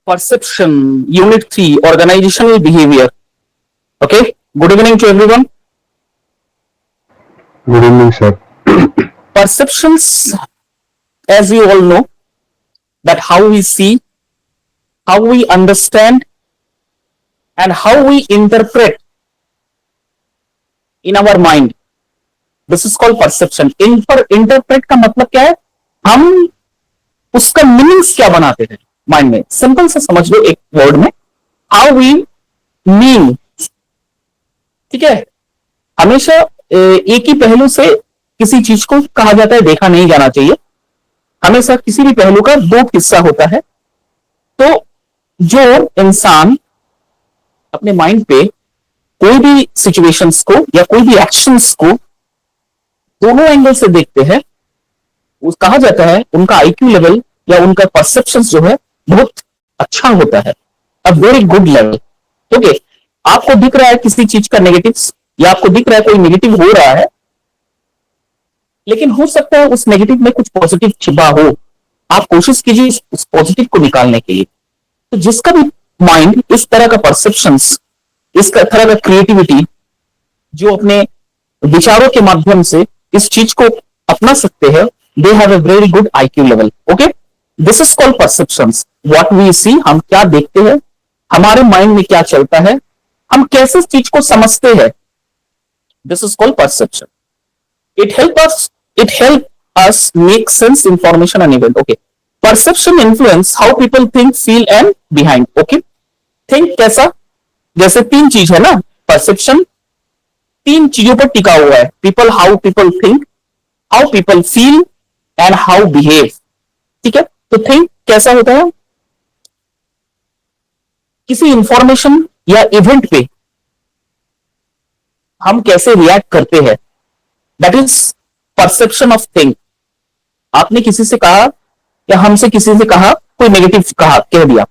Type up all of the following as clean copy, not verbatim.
Perception, Unit 3, Organizational Behavior. Okay, good evening to everyone. Good evening, sir. Perceptions, as we all know, that how we see, how we understand, and how we interpret in our mind. This is called perception. Interpret का मतलब क्या है? हम उसका meanings क्या बनाते हैं mind में. सिंपल से समझ लो एक वर्ड में, हाउ वी मीन. ठीक है, हमेशा एक ही पहलू से किसी चीज को कहा जाता है देखा नहीं जाना चाहिए. हमेशा किसी भी पहलू का दो हिस्सा होता है. तो जो इंसान अपने माइंड पे कोई भी सिचुएशंस को या कोई भी एक्शंस को दोनों एंगल से देखते हैं, कहा जाता है उनका आईक्यू लेवल या उनका परसेप्शंस जो है बहुत अच्छा होता है. अ वेरी गुड लेवल. ओके, आपको दिख रहा है किसी चीज का नेगेटिव, या आपको दिख रहा है कोई नेगेटिव हो रहा है, लेकिन हो सकता है उस नेगेटिव में कुछ पॉजिटिव छिपा हो. आप कोशिश कीजिए उस पॉजिटिव को निकालने के लिए. तो जिसका भी माइंड इस तरह का परसेप्शंस, इस तरह का क्रिएटिविटी, जो अपने विचारों के माध्यम से इस चीज को अपना सकते हैं, they have a very good IQ level. Okay, this is called perceptions. What we see, हम क्या देखते हैं, हमारे माइंड में क्या चलता है, हम कैसे इस चीज को समझते हैं, this is called perception. It help us make sense information and event. Okay, perception influence how people think, feel and behind. Okay, think कैसा, जैसे तीन चीज है ना, परसेप्शन तीन चीजों पर टिका हुआ है. People, how people think, how people feel and how behave. ठीक है, तो थिंक कैसा होता है, किसी इंफॉर्मेशन या इवेंट पे हम कैसे रिएक्ट करते हैं, that is perception of thing. आपने किसी से कहा या हमसे किसी से कहा, कोई नेगेटिव कह दिया,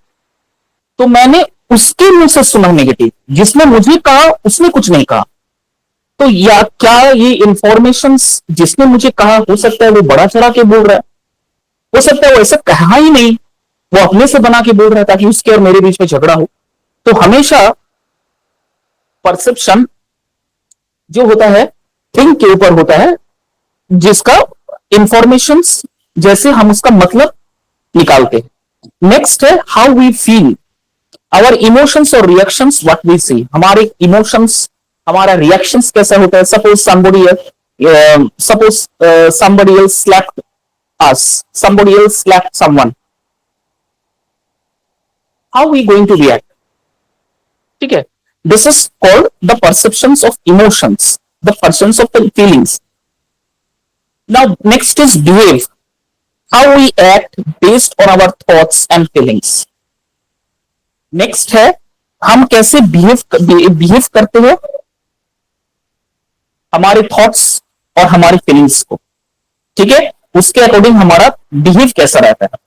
तो मैंने उसके मुंह से सुना नेगेटिव, जिसने मुझे कहा उसने कुछ नहीं कहा. तो या क्या ये इंफॉर्मेशन जिसने मुझे कहा, हो सकता है वो बड़ा चढ़ा के बोल रहा है, हो सकता है वो ऐसा कहा ही नहीं, वो अपने से बना के बोल रहा है ताकि उसके और मेरे बीच में झगड़ा हो. तो हमेशा परसेप्शन जो होता है थिंग के ऊपर होता है, जिसका इंफॉर्मेशन जैसे हम उसका मतलब निकालते हैं. नेक्स्ट है how we feel, our emotions और रिएक्शंस, व्हाट वी सी. हमारे इमोशंस, हमारा रिएक्शंस कैसा होता है. Suppose somebody else slapped us, somebody else slapped someone, how we going to react. ठीक है, this is called the perceptions of emotions, the perceptions of the feelings. Now next is behave, how we act based on our thoughts and feelings. Next है हम कैसे behave करते हैं, हमारे thoughts और हमारी फीलिंग्स को. ठीक है, उसके अकॉर्डिंग हमारा बिहेव कैसा रहता है.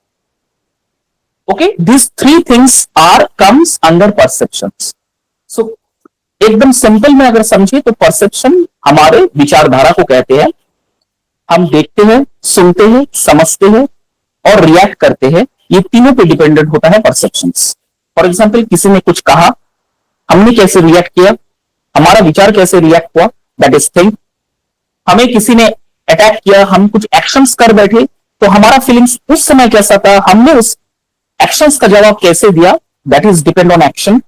Okay, this three things are comes under perceptions. So एकदम सिंपल में अगर समझे तो परसेप्शन हमारे विचारधारा को कहते हैं. हम देखते हैं, सुनते हैं, समझते हैं और रिएक्ट करते हैं. ये तीनों पे डिपेंडेंट होता है परसेप्शंस. फॉर एग्जाम्पल, किसी ने कुछ कहा, हमने कैसे रिएक्ट किया, हमारा विचार कैसे रिएक्ट हुआ, दैट इज थिंग. हमें किसी ने अटैक किया, हम कुछ एक्शंस कर बैठे, तो हमारा फीलिंग्स उस समय कैसा था, हमने उस एक्शंस का जवाब कैसे दिया, that is depend on action,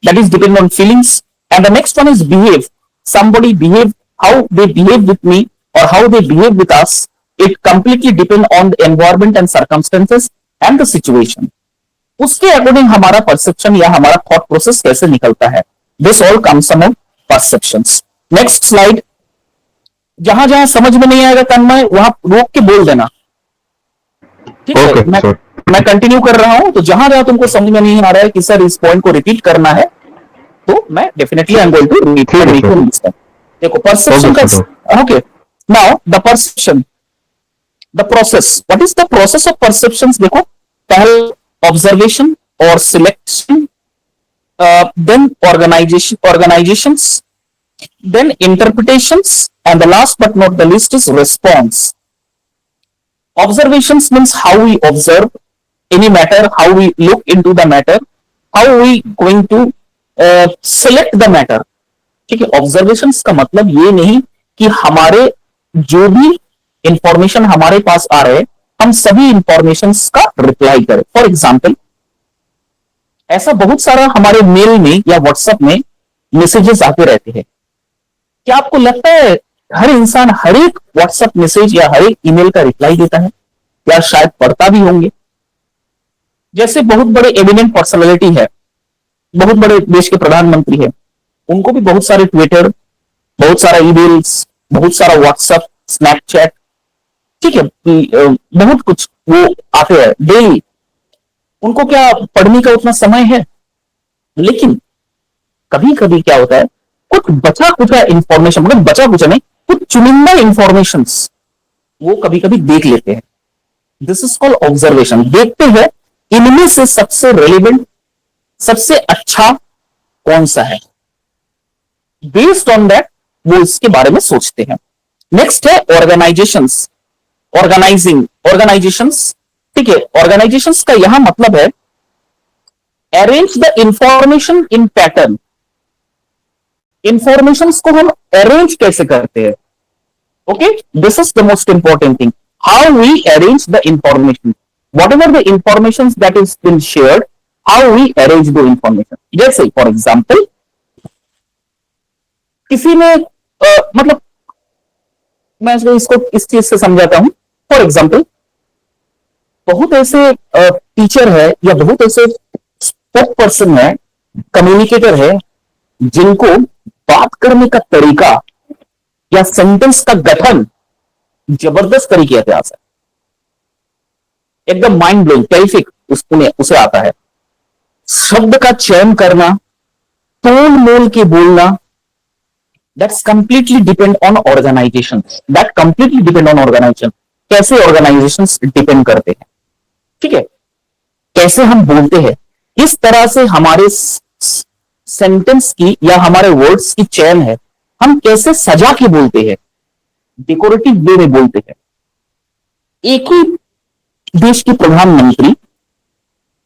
that is depend on feelings. And the next one is behave. somebody behave, how they behave with me or how they behave with us, it completely depend on the environment and circumstances and the situation. उसके according हमारा perception या हमारा thought process कैसे निकलता है. This all comes from perceptions. Next slide. जहां जहां समझ में नहीं आएगा तन्मय, वहां रोक के बोल देना. ठीक है, मैं कंटिन्यू कर रहा हूं, तो जहां जहां तुमको समझ में नहीं आ रहा है कि सर इस पॉइंट को रिपीट करना है, तो मैं definitely I am going to repeat. देखो परसेप्शन का. Okay, now the perception, the process. What is the process of perceptions. देखो, पहले observation or selection, then organizations, then interpretations, and the last but not the least is response. Observations means how we observe, any matter, how we look into the matter, how we going to select the matter. ठीक है, observations का मतलब ये नहीं कि हमारे जो भी इंफॉर्मेशन हमारे पास आ रहे हैं हम सभी इंफॉर्मेशन का रिप्लाई करें. फॉर एग्जाम्पल, ऐसा बहुत सारा हमारे मेल में या व्हाट्सएप में मैसेजेस आते रहते हैं. क्या आपको लगता है हर इंसान हर एक व्हाट्सएप मैसेज या हर एक ईमेल का रिप्लाई देता है, या शायद पढ़ता भी होंगे? जैसे बहुत बड़े एमिनेंट पर्सनालिटी है, बहुत बड़े देश के प्रधानमंत्री है, उनको भी बहुत सारे ट्विटर, बहुत सारा ईमेल्स, बहुत सारा व्हाट्सएप, स्नैपचैट, ठीक है, बहुत कुछ वो आते हैं डेली. उनको क्या पढ़ने का उतना समय है? लेकिन कभी कभी क्या होता है, कुछ बचा कुचा इंफॉर्मेशन, मतलब बचा कुचा नहीं, कुछ चुनिंदा इंफॉर्मेशन वो कभी कभी देख लेते हैं. This is called observation. देखते हैं इनमें से सबसे रेलिवेंट, सबसे अच्छा कौन सा है. बेस्ड ऑन दैट वो इसके बारे में सोचते हैं. नेक्स्ट है ऑर्गेनाइजेशंस. ऑर्गेनाइजेशंस, ठीक है, ऑर्गेनाइजेशंस का यहां मतलब है arrange the information in pattern. Information को हम अरेंज कैसे करते हैं? Okay, this is the most important thing. How we arrange the information, whatever the information that is been shared, how we arrange the information. जैसे for example, किसी ने मतलब मैं इसको इस चीज से समझाता हूं. फॉर एग्जाम्पल, बहुत ऐसे टीचर है या बहुत ऐसे स्पोक पर्सन है, कम्युनिकेटर है, जिनको बात करने का तरीका या सेंटेंस का गठन जबरदस्त तरीके से आता है, एकदम माइंड ब्लोइंग, टेरिफिक उसे आता है. शब्द का चयन करना, तोल मोल के बोलना, that's completely depend on organization. That completely depend on organization. कैसे ऑर्गेनाइजेशन डिपेंड करते हैं, ठीक है, कैसे हम बोलते हैं, इस तरह से हमारे सेंटेंस की या हमारे वर्ड्स की चयन है. हम कैसे सजा के बोलते हैं, डेकोरेटिव वे में बोलते हैं. एक ही देश के प्रधानमंत्री,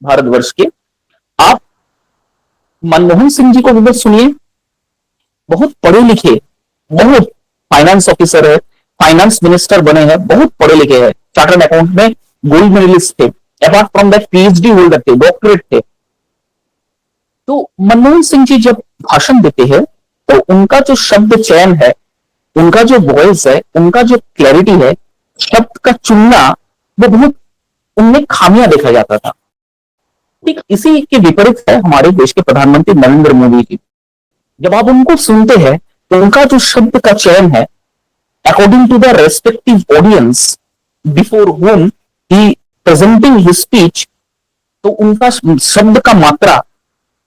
भारतवर्ष के, आप मनमोहन सिंह जी को भी सुनिए. बहुत पढ़े लिखे, बहुत फाइनेंस ऑफिसर है, फाइनेंस मिनिस्टर बने हैं, बहुत पढ़े लिखे हैं, चार्टर्ड अकाउंट में गोल्ड मेडलिस्ट थे, apart from that PhD holder थे, डॉक्टरेट थे. तो मनमोहन सिंह जी जब भाषण देते हैं तो उनका जो शब्द चयन है, उनका जो वॉइस है, उनका जो क्लैरिटी है, शब्द का चुनना, वो बहुत उनमें खामियां देखा जाता था. ठीक इसी के विपरीत है हमारे देश के प्रधानमंत्री नरेंद्र मोदी जी. जब आप उनको सुनते हैं तो उनका जो शब्द का चयन है, according to the respective audience before whom he presenting his speech, तो उनका शब्द का मात्रा,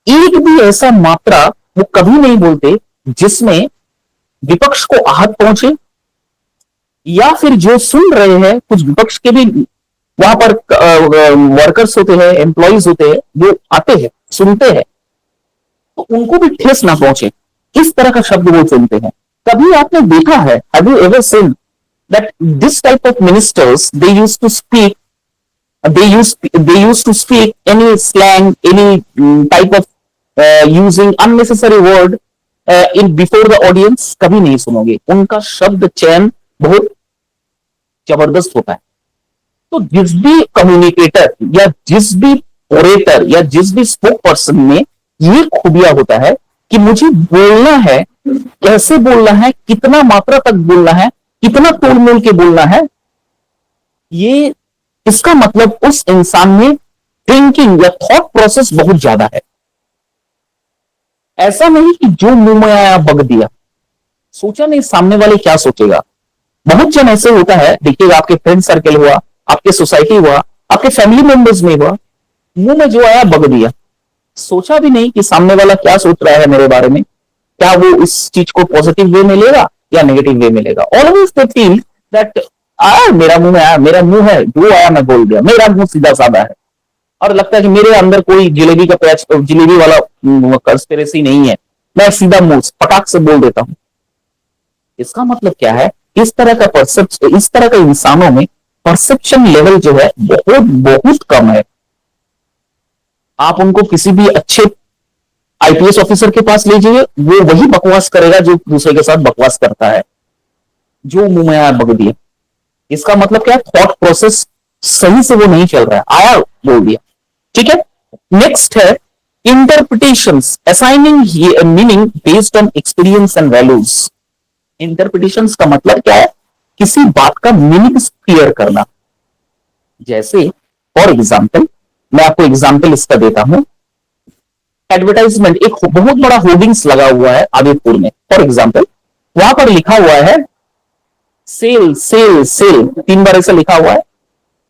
एक भी ऐसा मात्रा वो कभी नहीं बोलते जिसमें विपक्ष को आहत पहुंचे, या फिर जो सुन रहे हैं, कुछ विपक्ष के भी वहां पर वर्कर्स होते हैं, एम्प्लॉइज होते हैं, जो आते हैं, सुनते हैं, तो उनको भी ठेस ना पहुंचे, इस तरह का शब्द वो चुनते हैं. कभी आपने देखा है, have you ever seen that this type of ministers, they used to speak, they used to speak any slang, any type of using unnecessary word in before the audience? कभी नहीं सुनोगे. उनका शब्द चयन बहुत जबरदस्त होता है. तो जिस भी कम्युनिकेटर या जिस भी ओरेटर या जिस भी स्पोक पर्सन में ये खूबियां होता है कि मुझे बोलना है, कैसे बोलना है, कितना मात्रा तक बोलना है, कितना तोल मोल के बोलना है, ये इसका मतलब उस इंसान में थिंकिंग या थॉट प्रोसेस बहुत ज्यादा है. ऐसा नहीं कि जो मुंह में आया बग दिया, सोचा नहीं सामने वाले क्या सोचेगा. बहुत जन ऐसे होता है, देखिएगा, आपके फ्रेंड सर्कल हुआ, आपके सोसाइटी हुआ, आपके फैमिली मेंबर्स में हुआ, मुंह में जो आया बग दिया, सोचा भी नहीं कि सामने वाला क्या सोच रहा है मेरे बारे में, क्या वो इस चीज को पॉजिटिव वे में लेगा या नेगेटिव वे में लेगा. ऑलवेज दे फील दैट मेरा मुंह में आया, मेरा मुंह है, जो आया मैं बोल दिया, मेरा मुंह सीधा साधा है, और लगता है कि मेरे अंदर कोई जिलेबी का पैच, जिलेबी वाला कंस्पिरेसी नहीं है, मैं सीधा मुंह फटाक से बोल देता हूं. इसका मतलब क्या है, इस तरह का इंसानों में परसेप्शन लेवल जो है बहुत बहुत कम है. आप उनको किसी भी अच्छे आईपीएस ऑफिसर के पास ले जाइए, वो वही बकवास करेगा जो दूसरे के साथ बकवास करता है, जो मुंह में आया बक दिया। इसका मतलब क्या है, थॉट प्रोसेस सही से वो नहीं चल रहा है, आया बोल दिया। ठीक है, नेक्स्ट है interpretations, assigning meaning based on experience and values. Interpretations का मतलब क्या है, किसी बात का मीनिंग क्लियर करना। जैसे फॉर एग्जाम्पल, मैं आपको एग्जाम्पल इसका देता हूं। एडवर्टाइजमेंट, एक बहुत बड़ा होर्डिंग्स लगा हुआ है आदिपुर में, फॉर एग्जाम्पल, वहां पर लिखा हुआ है सेल सेल सेल, 3 बार ऐसा लिखा हुआ है।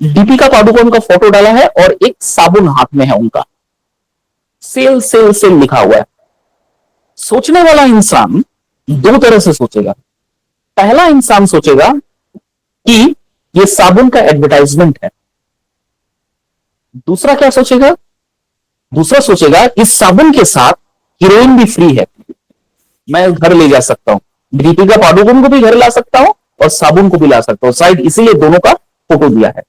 दीपिका पादुकोण का फोटो डाला है और एक साबुन हाथ में है उनका, सेल सेल सेल लिखा हुआ है। सोचने वाला इंसान दो तरह से सोचेगा। पहला इंसान सोचेगा कि ये साबुन का एडवर्टाइजमेंट है। दूसरा क्या सोचेगा, दूसरा सोचेगा इस साबुन के साथ हीरोइन भी फ्री है, मैं घर ले जा सकता हूं, दीपिका पादुकोण को भी घर ला सकता हूं और साबुन को भी ला सकता हूं, शायद इसीलिए दोनों का फोटो दिया है।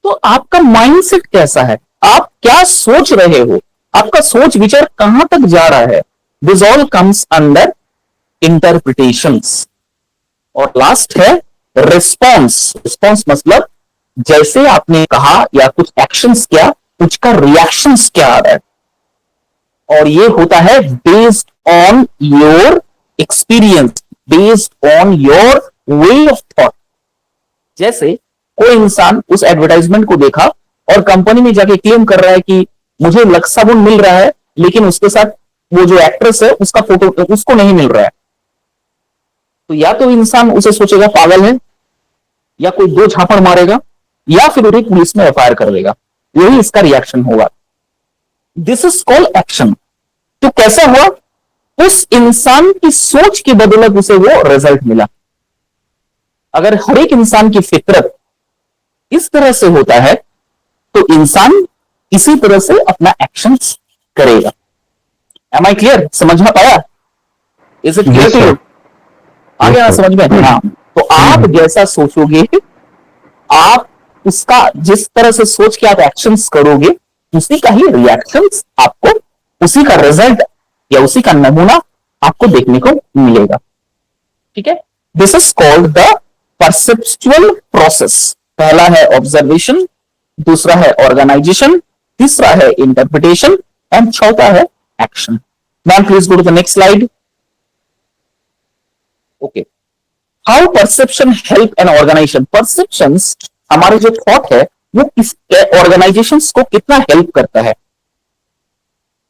तो आपका माइंडसेट कैसा है, आप क्या सोच रहे हो, आपका सोच विचार कहां तक जा रहा है, this all comes under interpretations. और लास्ट है रिस्पॉन्स। रिस्पॉन्स मतलब जैसे आपने कहा या कुछ एक्शंस किया, उसका रिएक्शंस क्या आ रहा है। और ये होता है based on your experience, based on your way of thought. जैसे कोई इंसान उस एडवर्टाइजमेंट को देखा और कंपनी में जाके क्लेम कर रहा है कि मुझे लक्स साबुन मिल रहा है, लेकिन उसके साथ वो जो एक्ट्रेस है उसका फोटो उसको नहीं मिल रहा है। तो या तो इंसान उसे सोचेगा पागल है, या कोई दो झापड़ मारेगा, या फिर उन्हें पुलिस में एफआईआर कर देगा। यही इसका रिएक्शन होगा। This is called action. तो कैसा हुआ, उस इंसान की सोच की बदौलत उसे वो रिजल्ट मिला। अगर हर एक इंसान की फितरत इस तरह से होता है तो इंसान इसी तरह से अपना एक्शन करेगा। एम आई क्लियर, समझ में पाया, is it clear to you, आ गया समझ में। हाँ, तो आप जैसा सोचोगे, आप उसका जिस तरह से सोच के आप एक्शंस करोगे, उसी का ही रिएक्शंस आपको, उसी का रिजल्ट या उसी का नमूना आपको देखने को मिलेगा। ठीक है, this is called the perceptual process. पहला है ऑब्जर्वेशन, दूसरा है ऑर्गेनाइजेशन, तीसरा है इंटरप्रिटेशन एंड चौथा है action. Ma'am please go to the next slide. Okay, how perception help an organization. Perceptions, हमारे जो थॉट है वो किस ऑर्गेनाइजेशंस को कितना हेल्प करता है।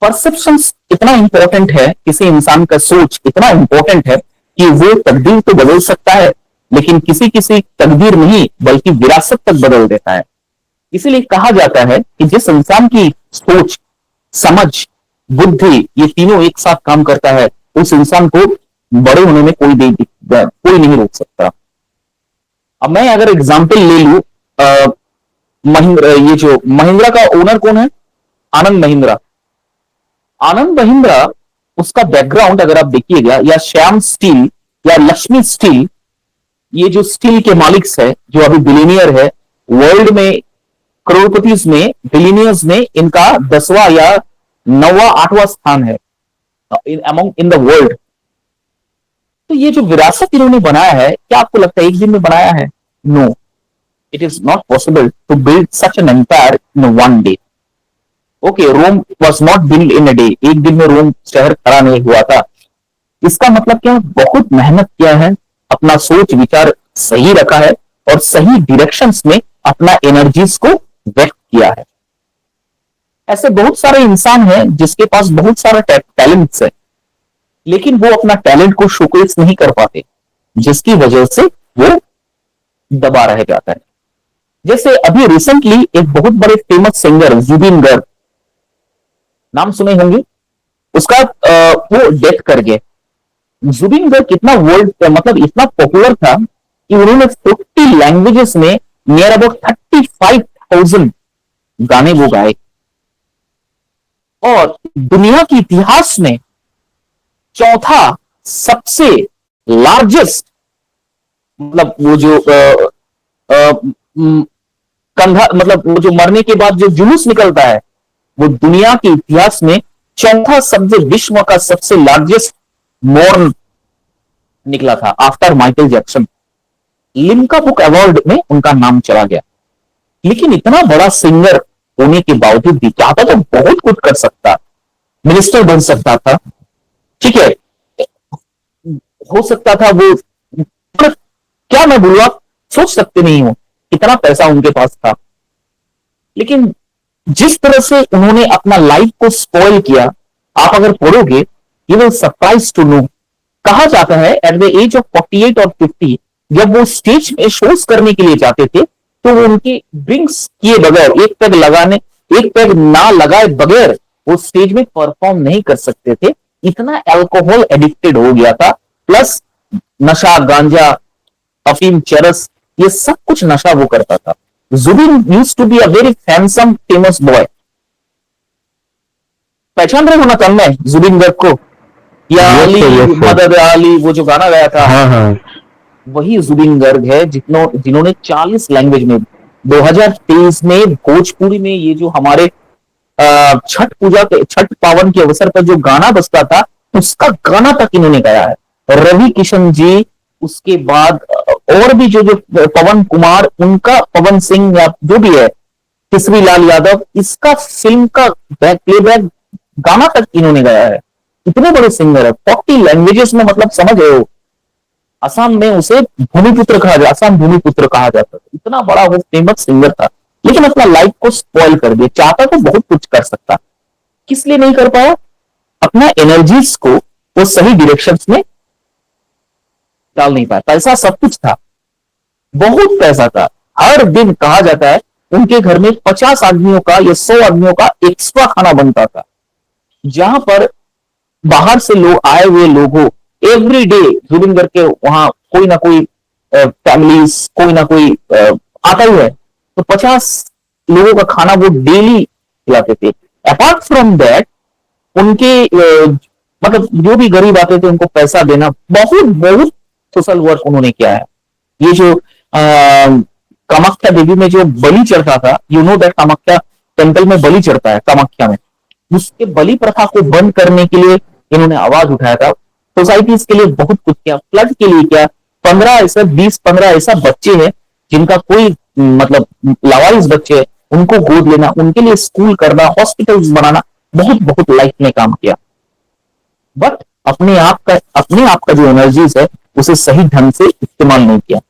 परसेप्शंस इतना इंपॉर्टेंट है, किसी इंसान का सोच इतना इंपॉर्टेंट है कि वो तकदीर तो बदल सकता है, लेकिन किसी किसी तकदीर नहीं बल्कि विरासत तक बदल देता है। इसीलिए कहा जाता है कि जिस इंसान की सोच, समझ, बुद्धि ये तीनों एक साथ काम करता है, उस इंसान को बड़े होने में कोई नहीं रोक सकता। अब मैं अगर एग्जाम्पल ले लू, महिंद्रा, ये जो महिंद्रा का ओनर कौन है, आनंद महिंद्रा। आनंद महिंद्रा, उसका बैकग्राउंड अगर आप देखिएगा, या श्याम स्टील या लक्ष्मी स्टील, ये जो स्टील के मालिक है जो अभी बिलियनियर है, वर्ल्ड में करोड़पति में, बिलियनियर्स में इनका 10वां या 9वां 8वां स्थान है अमंग इन द वर्ल्ड। तो ये जो विरासत इन्होंने बनाया है, क्या आपको लगता है एक दिन में बनाया है? No, it is not possible to build such an empire in one day. Okay, Rome was not build in a day, एक दिन में रोम शहर खड़ा नहीं हुआ था। इसका मतलब क्या, बहुत मेहनत किया है, अपना सोच विचार सही रखा है और सही डायरेक्शंस में अपना एनर्जीज को व्यक्त किया है। ऐसे बहुत सारे इंसान हैं जिसके पास बहुत सारा टैलेंट्स है, लेकिन वो अपना टैलेंट को शोकेस नहीं कर पाते, जिसकी वजह से वो दबा रह जाता है। जैसे अभी रिसेंटली एक बहुत बड़े फेमस सिंगर जुबिन गर्ग, नाम सुने होंगे, उसका वो डेथ कर गए। जुबिन गर्ग कितना वर्ल्ड मतलब इतना पॉपुलर था कि उन्होंने 40 लैंग्वेजेस में नियर अबाउट 35,000 गाने वो गाए, और दुनिया के इतिहास में चौथा सबसे लार्जेस्ट, मतलब वो जो कंधा, मतलब वो जो मरने के बाद जो जुलूस निकलता है, वो दुनिया के इतिहास में चौथा शब्द विश्व का सबसे लार्जेस्ट मॉर्न निकला था after Michael Jackson. Limca book award में उनका नाम चला गया। लेकिन इतना बड़ा सिंगर होने के बावजूद भी चाहता तो बहुत कुछ कर सकता, मिनिस्टर बन सकता था, ठीक है, हो सकता था वो, पर क्या मैं बोलूं, आप सोच सकते नहीं हो कितना पैसा उनके पास था। लेकिन जिस तरह से उन्होंने अपना लाइफ को स्पॉइल किया, आप अगर पढ़ोगे you will surprise to know. कहा जाता है एट द एज ऑफ 48 और 50 जब वो स्टेज में शोज करने के लिए जाते थे तो वो उनके ड्रिंक्स किए बगैर, एक पैग ना लगाए बगैर वो स्टेज में परफॉर्म नहीं कर सकते थे। इतना अल्कोहल एडिक्टेड हो गया था, प्लस नशा, गांजा, अफीम, चरस, ये सब कुछ नशा वो करता था। Zubin used to be a very handsome famous boy. पहचान रहे हो ना तब मैं जुबिन गर्ग को, या अली, मदद अली, वो जो गाना गाया था, हाँ। वही जुबिन गर्ग है जिन्होंने 40 लैंग्वेज में 2023 में भोजपुरी में ये जो हमारे छठ पूजा के, छठ पावन के अवसर पर जो गाना बजता था उसका गाना तक इन्होंने गाया है। रवि किशन जी, उसके बाद और भी जो पवन कुमार, उनका, पवन सिंह या जो भी है, केसरी लाल यादव, इसका फिल्म का प्लेबैक गाना तक इन्होंने गाया है। इतने बड़े सिंगर है, 40 लैंग्वेजेस में, मतलब समझ रहे हो। असम में उसे भूमिपुत्र कहा जाता, असम भूमिपुत्र कहा जाता था। इतना बड़ा वो फेमस सिंगर था, लेकिन अपना लाइफ को स्पॉइल कर दिया। चाहता तो बहुत कुछ कर सकता, किस लिए नहीं कर पाया? अपना एनर्जीज को वो सही डायरेक्शन में डाल नहीं पाया। पैसा सब कुछ था, बहुत पैसा था। हर दिन कहा जाता है उनके घर में 50 आदमियों का या 100 आदमियों का एक्स्ट्रा खाना बनता था। जहां पर बाहर से लोग आए हुए लोग हो, एवरी डे जुबिन गर्ग के वहां कोई ना कोई फैमिलीज, कोई ना कोई आता ही है, तो 50 लोगों का खाना वो डेली खिलाते थे। अपार्ट फ्रॉम दैट उनके मतलब जो भी गरीब आते थे उनको पैसा देना, बहुत बहुत सोशल वर्क उन्होंने किया है। ये जो कामाख्या देवी में जो बलि चढ़ता था, you know that Kamakhya temple में बलि चढ़ता है कामाख्या में, उसके बलि प्रथा को बंद करने के लिए इन्होंने आवाज उठाया था। सोसाइटीज के लिए बहुत कुछ किया, फ्लड के लिए किया। 15 ऐसा बच्चे हैं जिनका कोई मतलब लावारिस बच्चे हैं, उनको गोद लेना, उनके लिए स्कूल करना, हॉस्पिटल्स बनाना, बहुत बहुत लाइफ में काम किया। बट अपने आप का जो एनर्जीज है उसे सही ढंग से इस्तेमाल नहीं किया।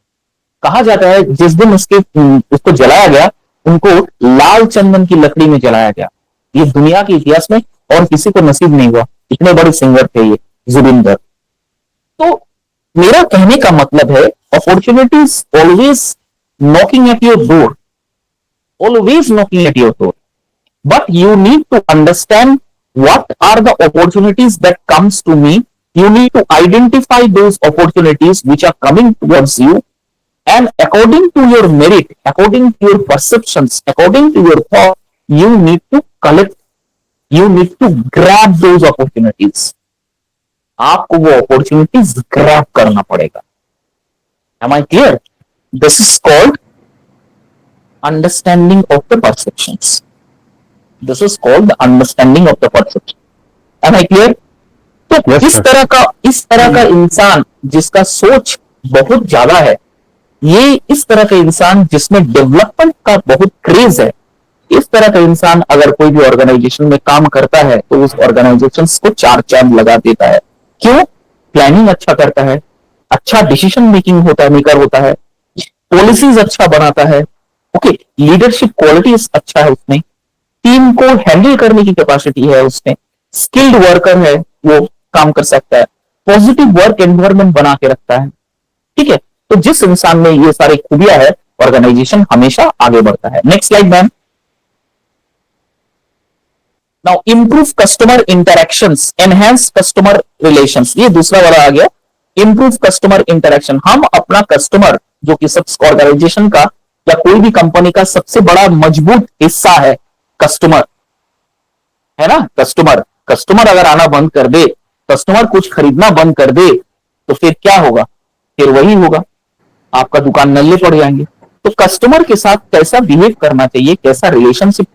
कहा जाता है जिस दिन उसको जलाया गया, उनको लाल चंदन की लकड़ी में जलाया गया। ये दुनिया के इतिहास में और किसी को नसीब नहीं हुआ। इतने बड़े सिंगर थे ये जुबिन गर्ग। तो मेरा कहने का मतलब है, opportunities always knocking at your door, always knocking at your door, but you need to understand what are the opportunities that comes to me. You need to identify those opportunities which are coming towards you, and according to your merit, according to your perceptions, according to your thought, you need to collect, you need to grab those opportunities. आपको वो opportunities grab करना पड़ेगा। Am I clear? This is called understanding of the perceptions. This is called the understanding of the perception. Am I clear? तो yes, इस तरह का इंसान जिसका सोच बहुत ज्यादा है, ये इस तरह का इंसान जिसमें डेवलपमेंट का बहुत क्रेज है, इस तरह का इंसान अगर कोई भी ऑर्गेनाइजेशन में काम करता है तो उस ऑर्गेनाइजेशन को 4 चांद लगा देता है। क्यों? प्लानिंग अच्छा करता है, अच्छा डिसीजन मेकर होता है, पॉलिसीज अच्छा बनाता है, ओके, लीडरशिप क्वालिटीज अच्छा है उसमें, टीम को हैंडल करने की कैपेसिटी है उसमें, स्किल्ड वर्कर है, वो काम कर सकता है, पॉजिटिव वर्क एनवायरनमेंट बना के रखता है। ठीक है, तो जिस इंसान में ये सारी खूबियां है, ऑर्गेनाइजेशन हमेशा आगे बढ़ता है। Next slide ma'am. Now improve customer interactions, enhance customer relations, ये दूसरा वाला आ गया। इंप्रूव कस्टमर इंटरेक्शन, हम अपना कस्टमर, जो कि सब ऑर्गेनाइजेशन का या कोई भी कंपनी का सबसे बड़ा मजबूत हिस्सा है, कस्टमर है ना। कस्टमर अगर आना बंद कर दे, कस्टमर कुछ खरीदना बंद कर दे, तो फिर क्या होगा? फिर वही होगा, आपका दुकान नल्ले पड़ जाएंगे। तो कस्टमर के साथ कैसा बिहेव करना चाहिए, कैसा रिलेशनशिप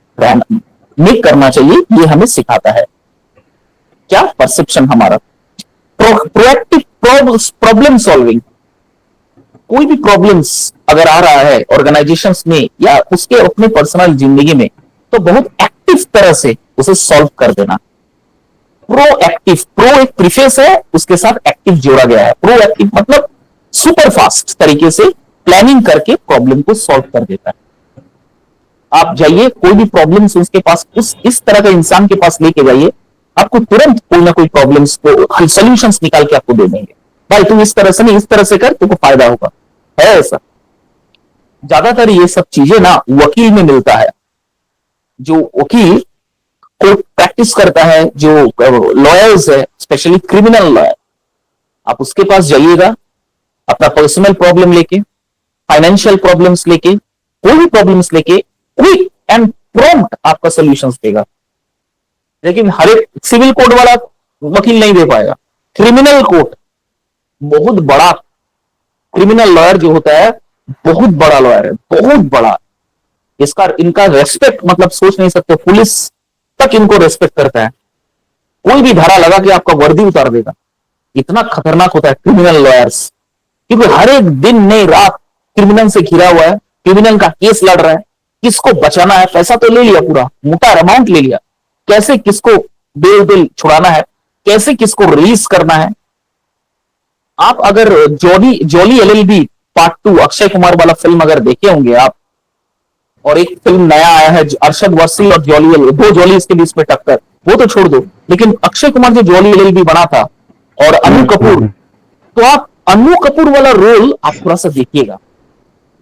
मेक करना चाहिए, ये हमें सिखाता है। क्या? परसेप्शन हमारा। प्रोएक्टिव प्रॉब्लम सॉल्विंग, कोई भी प्रॉब्लम्स अगर आ रहा है ऑर्गेनाइजेशंस में या उसके अपने पर्सनल जिंदगी में, तो बहुत एक्टिव तरह से उसे सॉल्व कर देना। प्रोएक्टिव, प्रो एक प्रीफेस है, उसके साथ एक्टिव जोड़ा गया है। प्रोएक्टिव मतलब सुपर फास्ट तरीके से प्लानिंग करके प्रॉब्लम को सॉल्व कर देता है। आप जाइए, कोई भी प्रॉब्लम्स उसके पास, उस इस तरह का इंसान के पास लेके जाइए, आपको तुरंत कोई ना कोई प्रॉब्लम्स को सॉल्यूशंस निकाल के आपको दे देंगे। भाई तू इस तरह से नहीं, इस तरह से कर, तुमको फायदा होगा। है ऐसा? ज्यादातर ये सब चीजें ना वकील में मिलता है। जो वकील कोर्ट प्रैक्टिस करता है, जो लॉयर्स है, स्पेशली क्रिमिनल लॉयर, आप उसके पास जाइएगा अपना पर्सनल प्रॉब्लम लेके, फाइनेंशियल प्रॉब्लम्स लेके, कोई भी प्रॉब्लम्स लेके, क्विक एंड प्रॉम्प्ट आपका सॉल्यूशंस देगा। लेकिन हर एक सिविल कोर्ट वाला वकील नहीं दे पाएगा। क्रिमिनल कोर्ट, बहुत बड़ा क्रिमिनल लॉयर जो होता है, बहुत बड़ा लॉयर है, बहुत बड़ा। इसका इनका रेस्पेक्ट मतलब सोच नहीं सकते, पुलिस तक इनको रेस्पेक्ट करता है। कोई भी धारा लगा के आपका वर्दी उतार देगा, इतना खतरनाक होता है क्रिमिनल लॉयर्स। क्योंकि हर एक दिन नई रात क्रिमिनल से घिरा हुआ है, क्रिमिनल का केस लड़ रहा है, किसको बचाना है, पैसा तो ले लिया, पूरा मोटा अमाउंट ले लिया, कैसे किसको बेल छुड़ाना है, कैसे किसको रिलीज करना है। आप अगर jolly LLB part 2 Akshay Kumar वाला फिल्म अगर देखे होंगे आप, और एक फिल्म नया आया है अरशद वारसी और जॉली एलएलबी, दो जॉली इसके बीच में टक्कर, वो तो छोड़ दो, लेकिन अक्षय कुमार जो जॉली एलएलबी बना था और अनु कपूर, तो आप अन्नू कपूर वाला रोल आप थोड़ा सा देखिएगा।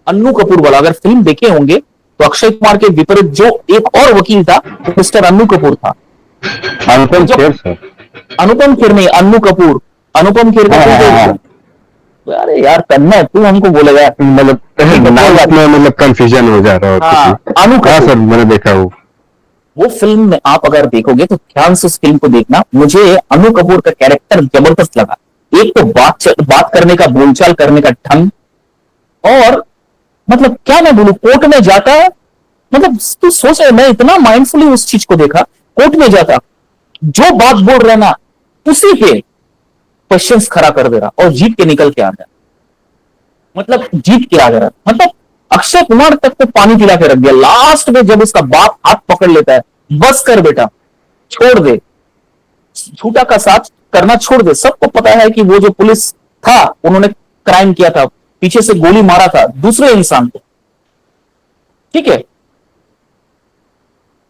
अन्नू कपूर वाला अगर फिल्म देखे होंगे तो अक्षय कुमार के विपरीत जो एक और वकील था वो मिस्टर अन्नू कपूर था। अनुपम खेर नहीं, अन्नू कपूर, अनुपम खेर का। अरे यार तन्मय, तू हमको बोलेगा, मतलब मतलब कंफ्यूजन हो जा रहा है। अनु कपूर सर, मैंने देखा वो फिल्म में आप अगर देखोगे तो ध्यान से उस फिल्म को देखना। मुझे अनु कपूर का कैरेक्टर जबरदस्त लगा। एक तो बात करने का, बोलचाल करने का ढंग, और मतलब क्या मैं बोलूं, कोर्ट में जाता, मतलब तू सोच रहे, मैं इतना माइंडफुली उस चीज को देखा। कोर्ट में जाता, जो बात बोल रहे ना उसी पे क्वेश्चंस खड़ा कर दे रहा और जीत के निकल के आ गया। मतलब जीत के आ गया, मतलब अक्षय कुमार तक तो पानी पिला के रख दिया। लास्ट में जब उसका बाप हाथ पकड़ लेता है, बस कर बेटा, छोड़ दे, झूठा का साथ करना छोड़ दे। सबको पता है कि वो जो पुलिस था उन्होंने क्राइम किया था, पीछे से गोली मारा था दूसरे इंसान को, ठीक है,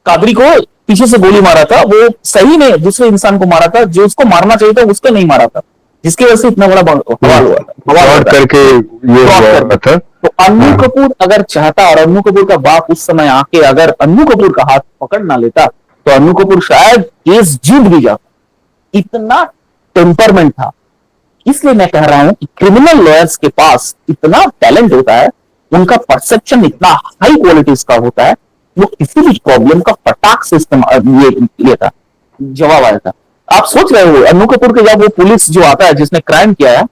कादरी को पीछे से गोली मारा था, वो सही में दूसरे इंसान को मारा था, जो उसको मारना चाहिए था उसको नहीं मारा था, जिसकी वजह से इतना बड़ा बवाल हुआ था, करके ये हुआ था। तो अन्नू कपूर अगर चाहता, और अन्नू कपूर का बाप उस समय आके अगर अन्नू कपूर का हाथ पकड़ ना लेता, तो अन्नू कपूर शायद केस जीत भी जाता। इतना टेम्परमेंट था। इसलिए मैं कह रहा हूं कि क्रिमिनल लॉयर्स के पास इतना टैलेंट होता है, उनका परसेप्शन इतना हाई क्वालिटीज का होता है, वो किसी भी प्रॉब्लम का फटाक से लेता, जवाब आया था। आप सोच रहे हो अन्नू कपूर के जब वो पुलिस जो आता है जिसने क्राइम किया है,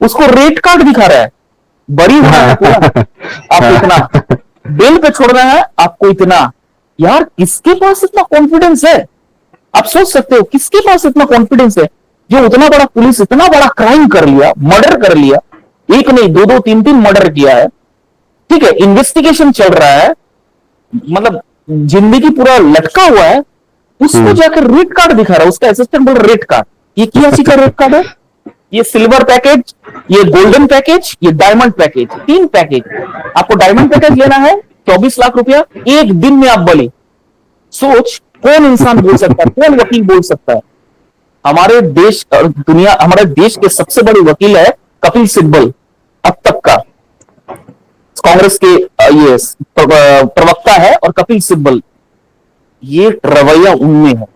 उसको रेड कार्ड दिखा रहा है, बरी होना है पूरा, आप इतना बेल पे छोड़ रहे हैं, आपको इतना, यार किसके पास इतना कॉन्फिडेंस है? आप सोच सकते हो किसके पास इतना कॉन्फिडेंस है जो उतना बड़ा पुलिस इतना बड़ा क्राइम कर लिया, मर्डर कर लिया, एक नहीं दो दो तीन तीन मर्डर किया है, ठीक है, इन्वेस्टिगेशन चल रहा है, मतलब जिंदगी पूरा लटका हुआ है, उसको जाकर रेड कार्ड दिखा रहा है। उसका असिस्टेंट बोल रहा रेड कार्ड, ये क्या चीज का रेड कार्ड है? ये सिल्वर पैकेज, ये गोल्डन पैकेज, ये डायमंड पैकेज, 3 पैकेज। आपको डायमंड पैकेज लेना है 24 लाख रुपया, एक दिन में आप बली। सोच, कौन इंसान बोल सकता है, कौन वकील बोल सकता है? हमारे देश और दुनिया, हमारे देश के सबसे बड़े वकील है कपिल सिब्बल, अब तक का कांग्रेस के ये प्रवक्ता है, और कपिल सिब्बल, ये रवैया उनमें है।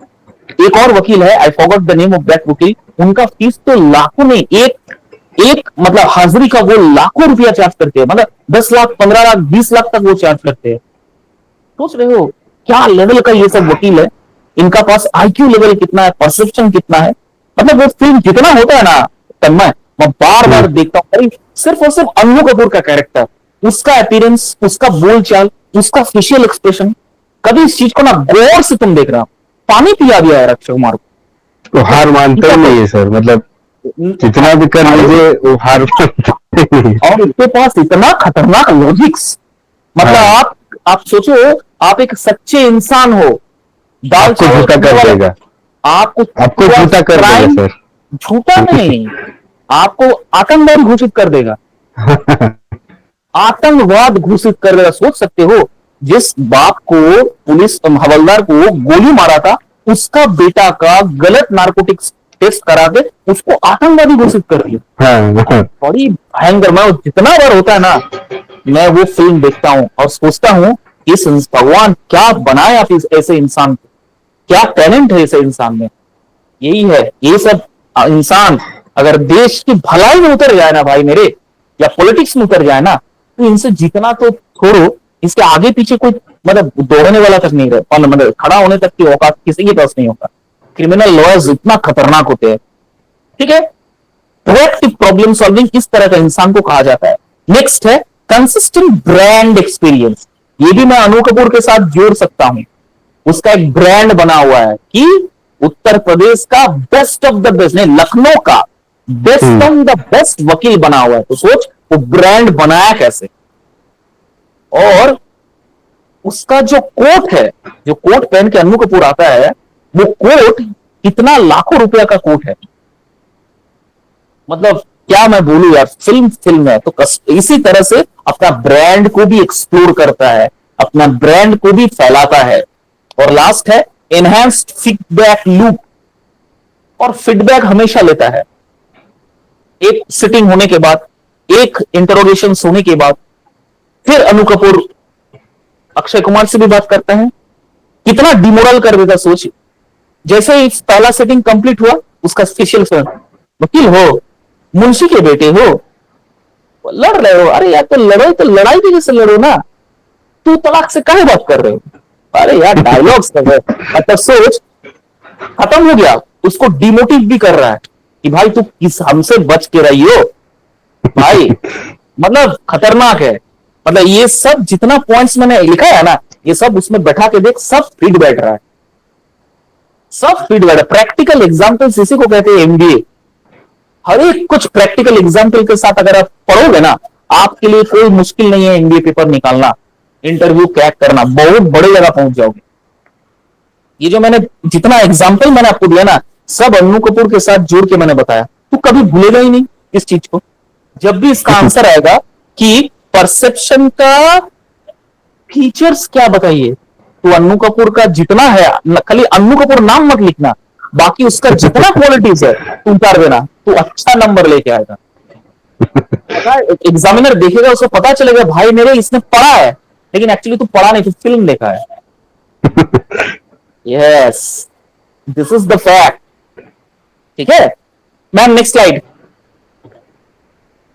एक और वकील है, आई forgot the name of that वकील, उनका फीस तो लाखों में, एक मतलब हाजिरी का वो लाखों रुपया चार्ज करते हैं, मतलब 10 लाख 15 लाख 20 लाख तक वो चार्ज करते हैं। सोच रहे हो क्या लेवल का ये सब वकील है? इनका पास आईक्यू लेवल कितना है, परसेप्शन कितना है? मतलब वो फिल्म जितना होता है ना तन्मय, मैं बार बार देखता हूँ, सिर्फ और सिर्फ अन्नू कपूर का कैरेक्टर, उसका अपीयरेंस, उसका बोलचाल, उसका फेशियल एक्सप्रेशन, कभी इस चीज को ना गौर से तुम देख रहे हो। पानी पिया दिया है अक्षय कुमार को। तो हार मानता ही नहीं है सर, मतलब जितना भी कर लीजिए वो हार मानता ही नहीं है। और उसके पास इतना खतरनाक लॉजिक्स, मतलब हाँ। आप सोचो, आप एक सच्चे इंसान हो, दाल आपको चावल झूठा खाने कर वाले, देगा, आपको आपको झूठा कर देगा क्राइम, सर। झूठा नहीं, आपको आतंकवादी घोषित कर देगा, आतंकवाद घोषित कर देगा। सोच सकते हो, जिस बाप को पुलिस हवलदार को गोली मारा था, उसका बेटा का गलत नारकोटिक्स टेस्ट करा के उसको आतंकवादी घोषित कर दिया। हाँ, हाँ। बड़ी भयंकर। मैं जितना बार होता है ना, मैं वो फिल्म देखता हूँ और सोचता हूँ, इस भगवान क्या बनाया आप इस ऐसे इंसान को, क्या टैलेंट है ऐसे इंसान में। यही है, ये सब इंसान अगर देश की भलाई में उतर जाए ना भाई मेरे, या पॉलिटिक्स में उतर जाए ना, तो इनसे जीतना तो छोड़ो, इसके आगे पीछे कोई मतलब दौड़ने वाला तक नहीं रहे, और मतलब खड़ा होने तक की औकात किसी के पास नहीं होगा। क्रिमिनल लॉयर्स इतना खतरनाक होते हैं। ठीक है, प्रोएक्टिव प्रॉब्लम सॉल्विंग, इस तरह का इंसान को कहा जाता है। नेक्स्ट है कंसिस्टेंट ब्रांड एक्सपीरियंस। ये भी मैं अनु कपूर के साथ जोड़ सकता हूं। उसका एक ब्रांड बना हुआ है कि उत्तर प्रदेश का बेस्ट ऑफ द बेस्ट, नहीं लखनऊ का बेस्ट ऑफ द बेस्ट वकील बना हुआ है। तो सोच वो ब्रांड बनाया कैसे। और उसका जो कोट है, जो कोट पहन के अनु कपूर आता है, वो कोट कितना लाखों रुपया का कोट है। मतलब क्या मैं बोलूं यार, फिल्म है तो इसी तरह से अपना ब्रांड को भी एक्सप्लोर करता है, अपना ब्रांड को भी फैलाता है। और लास्ट है एनहांस्ड फीडबैक लूप। और फीडबैक हमेशा लेता है, एक सिटिंग होने के बाद, एक इंटरोगेशन होने के बाद, फिर अनु कपूर अक्षय कुमार से भी बात करता है। कितना डिमोरल कर देता सोच। जैसे ही पहला सेटिंग कंप्लीट हुआ, उसका स्पेशल वकील हो, मुंशी के बेटे हो, लड़ रहे हो, अरे यार तो लड़ो, तो लड़ाई भी जैसे लड़ो ना, तू तलाक से काहे बात कर रहे हो। अरे यार डायलॉग्स कर रहे हो। मतलब सोच, खत्म हो गया। उसको डिमोटिव भी कर रहा है कि भाई तू किस हमसे बच के रही हो भाई। मतलब खतरनाक है। मतलब ये सब जितना पॉइंट्स मैंने लिखा है ना, ये सब उसमें बैठा के देख, सब फिट बैठ रहा है, सब फिट बैठ रहा है। प्रैक्टिकल एग्जाम्पल्स इसी को कहते हैं एमबीए। हर एक कुछ प्रैक्टिकल एग्जाम्पल के साथ अगर आप पढ़ोगे ना, आपके लिए कोई मुश्किल नहीं है एमबीए पेपर निकालना, इंटरव्यू क्रैक करना, बहुत बड़े जगह पहुंच जाओगे। ये जो मैंने जितना एग्जाम्पल मैंने आपको दिया ना, सब अनु कपूर के साथ जोड़ के मैंने बताया, तो कभी भूलेगा ही नहीं इस चीज को। जब भी इसका आंसर आएगा कि परसेप्शन का फीचर्स क्या बताइए, तो अनु कपूर का जितना है, खाली अनु कपूर नाम मत लिखना, बाकी उसका जितना क्वालिटीज है तू उतार देना, तो अच्छा नंबर लेके आएगा। एग्जामिनर देखेगा, उसको पता चलेगा भाई मेरे इसने पढ़ा है, लेकिन एक्चुअली तू पढ़ा नहीं, तू फिल्म देखा है। Yes, this is the fact. ठीक है ma'am, next slide.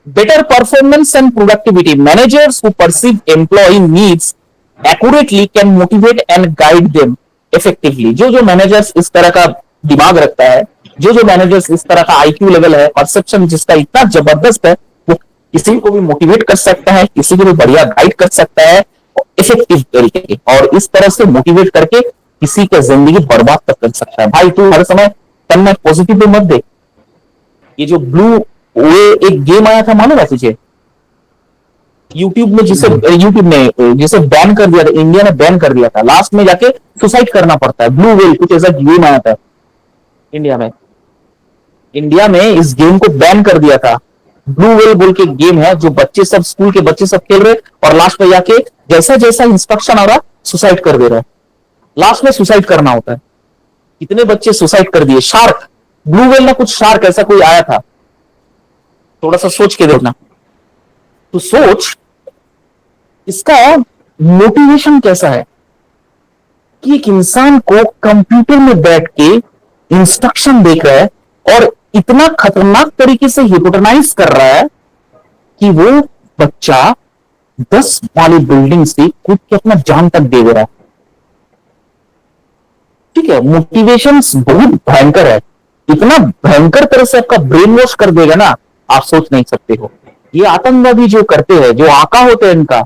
Better performance and productivity. Managers who perceive employ needs accurately can motivate and guide them effectively. जो जो मैनेजर्स इस तरह का दिमाग रखता है, जो जो मैनेजर्स इस तरह का आईक्यू लेवल है, परसेप्शन जिसका इतना जबरदस्त है, वो किसी को भी मोटिवेट कर सकता है, किसी को भी बढ़िया गाइड कर सकता है इफेक्टिव तरीके, और इस तरह से मोटिवेट करके किसी का जिंदगी बर्बाद तक कर सकता है। भाई तू हर समय तन में पॉजिटिव मत दे। ये जो ब्लू वे एक गेम आया था, मालूम है तुझे, यूट्यूब में, जिसे बैन कर दिया था, इंडिया ने बैन कर दिया था, लास्ट में जाके सुसाइड करना पड़ता है। ब्लू वेल कुछ ऐसा गेम आया था इंडिया में इस गेम को बैन कर दिया था। ब्लू वेल बोल के गेम है, जो बच्चे सब, स्कूल के बच्चे सब खेल रहे, और लास्ट में जाके जैसा जैसा इंस्ट्रक्शन आ रहा सुसाइड कर दे रहे हैं। लास्ट में सुसाइड करना होता है। कितने बच्चे सुसाइड कर दिए। शार्क, ब्लू वेल ना कुछ शार्क ऐसा कोई आया था, थोड़ा सा सोच के देखना। तो सोच इसका मोटिवेशन कैसा है कि एक इंसान को कंप्यूटर में बैठ के इंस्ट्रक्शन देख रहा है और इतना खतरनाक तरीके से हिप्नोटाइज कर रहा है कि वो बच्चा 10 वाली बिल्डिंग से कूद के अपना जान तक दे रहा है। ठीक है, मोटिवेशन बहुत भयंकर है, इतना भयंकर तरह से आपका ब्रेन वॉश कर देगा ना, आप सोच नहीं सकते हो। ये आतंकवादी जो करते हैं, जो आका होते हैं, इनका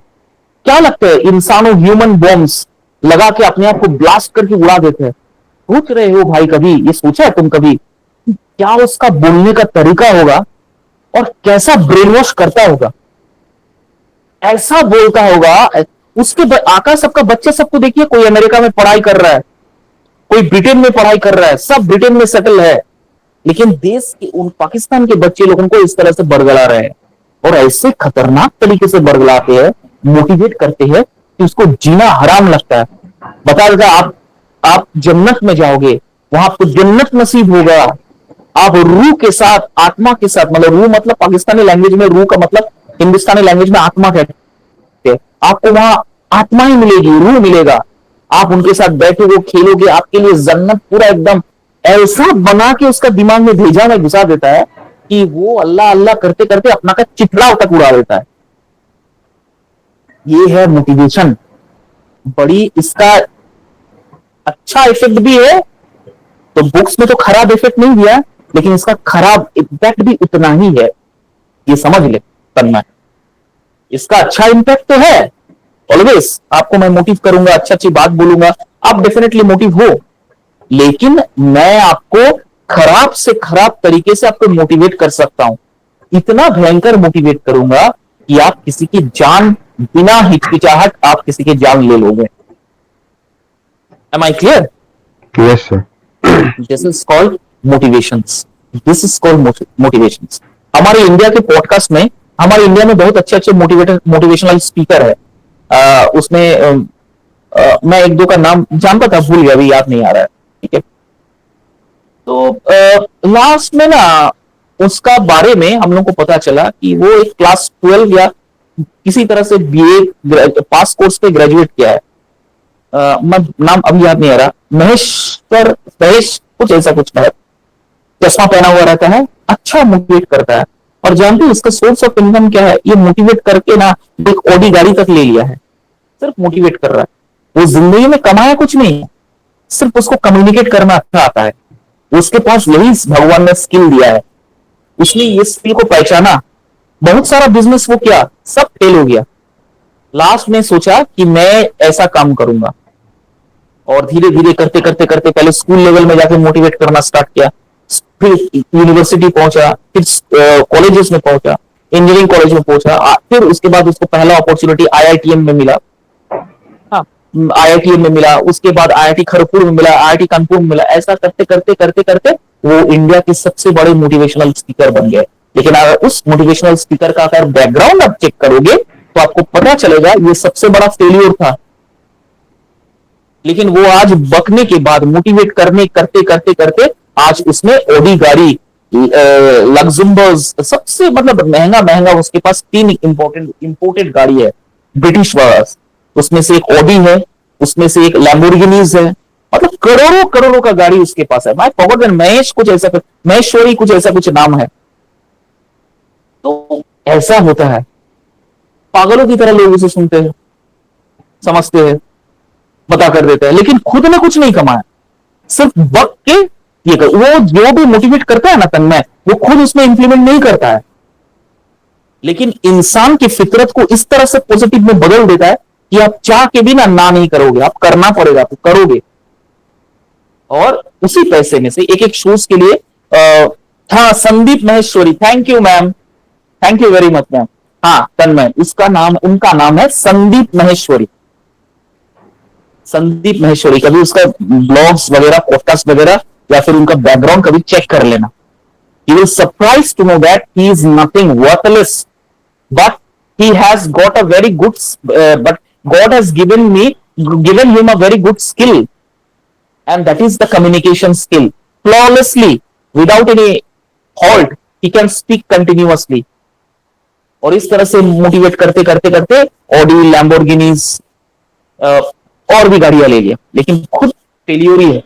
क्या लगता है, इंसानों ह्यूमन बॉम्ब्स लगा के अपने आप को ब्लास्ट करके उड़ा देते हैं। सोच रहे हो भाई, कभी ये सोचा है तुम कभी क्या उसका बोलने का तरीका होगा और कैसा ब्रेन वॉश करता होगा, ऐसा बोलता होगा। उसके आका सबका बच्चे सबको देखिए, कोई अमेरिका में पढ़ाई कर रहा है, कोई ब्रिटेन में पढ़ाई कर रहा है, सब ब्रिटेन में सेटल है, लेकिन देश के उन पाकिस्तान के बच्चे लोगों को इस तरह से बरगला रहे हैं और ऐसे खतरनाक तरीके से बरगलाते हैं, मोटिवेट करते हैं कि उसको जीना हराम लगता है। बता देगा आप जन्नत में जाओगे, वहां आपको जन्नत नसीब होगा। आप रूह के साथ, आत्मा के साथ, मतलब रूह मतलब पाकिस्तानी लैंग्वेज में रूह का मतलब हिंदुस्तानी लैंग्वेज में आत्मा कहते हैं। आपको वहां आत्मा ही मिलेगी, रूह मिलेगा। आप उनके साथ बैठोगे, खेलोगे, आपके लिए जन्नत पूरा एकदम ऐसा बना के उसका दिमाग में भेजा में घुसा देता है कि वो अल्लाह अल्लाह करते करते अपना का चिथड़ा तक उड़ा देता है। ये है मोटिवेशन। बड़ी इसका अच्छा इफेक्ट भी है, तो बुक्स में तो खराब इफेक्ट नहीं दिया, लेकिन इसका खराब इम्पैक्ट भी उतना ही है, ये समझ ले तन्मय। इसका अच्छा इम्पैक्ट तो है, ऑलवेज आपको मैं मोटिव करूंगा, अच्छी अच्छी बात बोलूंगा, आप डेफिनेटली मोटिव हो, लेकिन मैं आपको खराब से खराब तरीके से आपको मोटिवेट कर सकता हूं। इतना भयंकर मोटिवेट करूंगा कि आप किसी की जान, बिना हिचकिचाहट आप किसी की जान ले लोगे। Am I clear? Yes sir. This is called motivations. This is called motivations. हमारे इंडिया के पॉडकास्ट में, हमारे इंडिया में बहुत अच्छे अच्छे मोटिवेशनल स्पीकर है। उसमें मैं एक दो का नाम जानता था, भूल गया, अभी याद नहीं आ रहा है। ठीक है, तो लास्ट में ना उसका बारे में हम लोग को पता चला कि वो एक क्लास 12 या किसी तरह से बीए पास कोर्स पे ग्रेजुएट किया है। मैं नाम अभी याद नहीं आ रहा, महेश कुछ ऐसा कुछ है, चश्मा पहना हुआ रहता है, अच्छा मोटिवेट करता है। और जानते हो इसका सोर्स ऑफ इनकम क्या है? ये मोटिवेट करके ना एक ऑडी गाड़ी तक ले लिया है, सिर्फ मोटिवेट कर रहा है। वो जिंदगी में कमाया कुछ नहीं, सिर्फ उसको कम्युनिकेट करना अच्छा आता है। उसके पास यही भगवान ने स्किल दिया है, उसने ये स्किल को पहचाना। बहुत सारा बिजनेस वो किया, सब फेल हो गया। लास्ट में सोचा कि मैं ऐसा काम करूंगा, और धीरे धीरे करते करते करते पहले स्कूल लेवल में जाके मोटिवेट करना स्टार्ट किया, फिर यूनिवर्सिटी पहुंचा, फिर कॉलेजेस में पहुंचा, इंजीनियरिंग कॉलेज में पहुंचा, फिर उसके बाद उसको पहला अपॉर्चुनिटी आईआईटीएम में मिला। हाँ, आईआईटीएम में मिला, उसके बाद आईआईटी खड़गपुर में मिला, आईआईटी कानपुर में मिला। ऐसा करते करते करते करते वो इंडिया के सबसे बड़े मोटिवेशनल स्पीकर बन गए। लेकिन अगर उस मोटिवेशनल स्पीकर का अगर बैकग्राउंड आप चेक करोगे तो आपको पता चलेगा ये सबसे बड़ा फेलियर था। लेकिन वो आज बकने के बाद, मोटिवेट करने करते करते करते आज उसने ऑडी गाड़ी, लग्जमबर्ग, सबसे मतलब महंगा महंगा, उसके पास 3 इंपोर्टेड गाड़ी है ब्रिटिश वाला। उसमें से एक ऑडी है, उसमें से एक लैम्बोर्गिनीज है, मतलब करोड़ों करोड़ों का गाड़ी उसके पास है। महेश कुछ ऐसा, महेश्वरी कुछ ऐसा कुछ नाम है। तो ऐसा होता है, पागलों की तरह लोग उसे सुनते हैं, समझते हैं, पता कर देते हैं, लेकिन खुद ने कुछ नहीं कमाया, सिर्फ बक के ये कर। वो जो भी मोटिवेट करता है ना तन्मय, वो खुद उसमें इंप्लीमेंट नहीं करता है, लेकिन इंसान की फितरत को इस तरह से पॉजिटिव में बदल देता है कि आप चाह के भी ना नहीं करोगे, आप करना पड़ेगा तो करोगे। और उसी पैसे में से एक एक शोज के लिए हाँ, Sandeep Maheshwari, thank you ma'am, thank you very much ma'am. हाँ तन्मय, उसका नाम, उनका नाम है संदीप महेश्वरी। संदीप महेश्वरी, कभी उसका ब्लॉग्स वगैरह, पॉडकास्ट वगैरह, या फिर उनका बैकग्राउंड कभी चेक कर लेना। You will surprised to know that he is nothing worthless, but he has got a very good, but God has given him a very good skill, and that is the communication skill. Flawlessly, without any halt, he can speak continuously. और इस तरह से motivate करते करते करते Audi, लैम्बोर्गिनीज और भी गाड़ियां ले लिया, लेकिन खुद फेलियर ही है।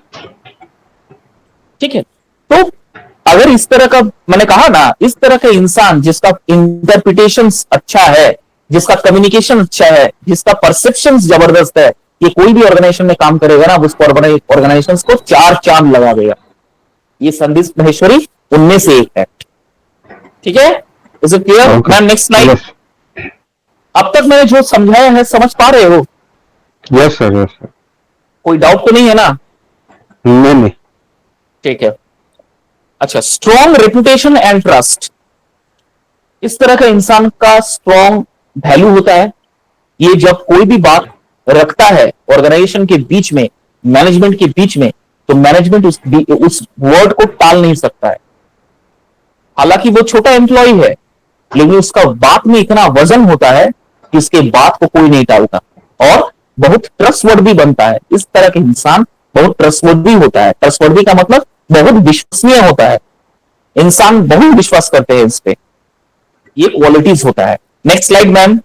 ठीक है, तो अगर इस तरह का, मैंने कहा ना, इस तरह का इंसान जिसका इंटरप्रिटेशन अच्छा है, जिसका कम्युनिकेशन अच्छा है, जिसका परसेप्शन जबरदस्त है, ये कोई भी ऑर्गेनाइजेशन में काम करेगा ना, उस ऑर्गेनाइजेशन को 4 चांद लगा देगा। ये संदीप महेश्वरी उनमें से एक है। ठीक है, is it clear ma'am? Next slide. अब तक मैंने जो समझाया है, समझ पा रहे हो? Yes sir, yes sir. कोई डाउट तो नहीं है ना? नहीं नहीं। ठीक है। अच्छा, स्ट्रॉन्ग रेपुटेशन एंड ट्रस्ट, इस तरह का इंसान का स्ट्रॉन्ग वैल्यू होता है। ये जब कोई भी बात रखता है ऑर्गेनाइजेशन के बीच में, मैनेजमेंट के बीच में, तो मैनेजमेंट उस वर्ड को टाल नहीं सकता है। हालांकि वो छोटा एम्प्लॉय है, लेकिन उसका बात में इतना वजन होता है कि उसके बात को कोई नहीं टालता और बहुत ट्रस्टवर्दी बनता है। इस तरह के इंसान बहुत ट्रस्टवर्दी होता है। ट्रस्टवर्दी का मतलब बहुत विश्वसनीय होता है, इंसान बहुत विश्वास करते हैं इस पे, ये क्वालिटीज होता है। Next slide ma'am.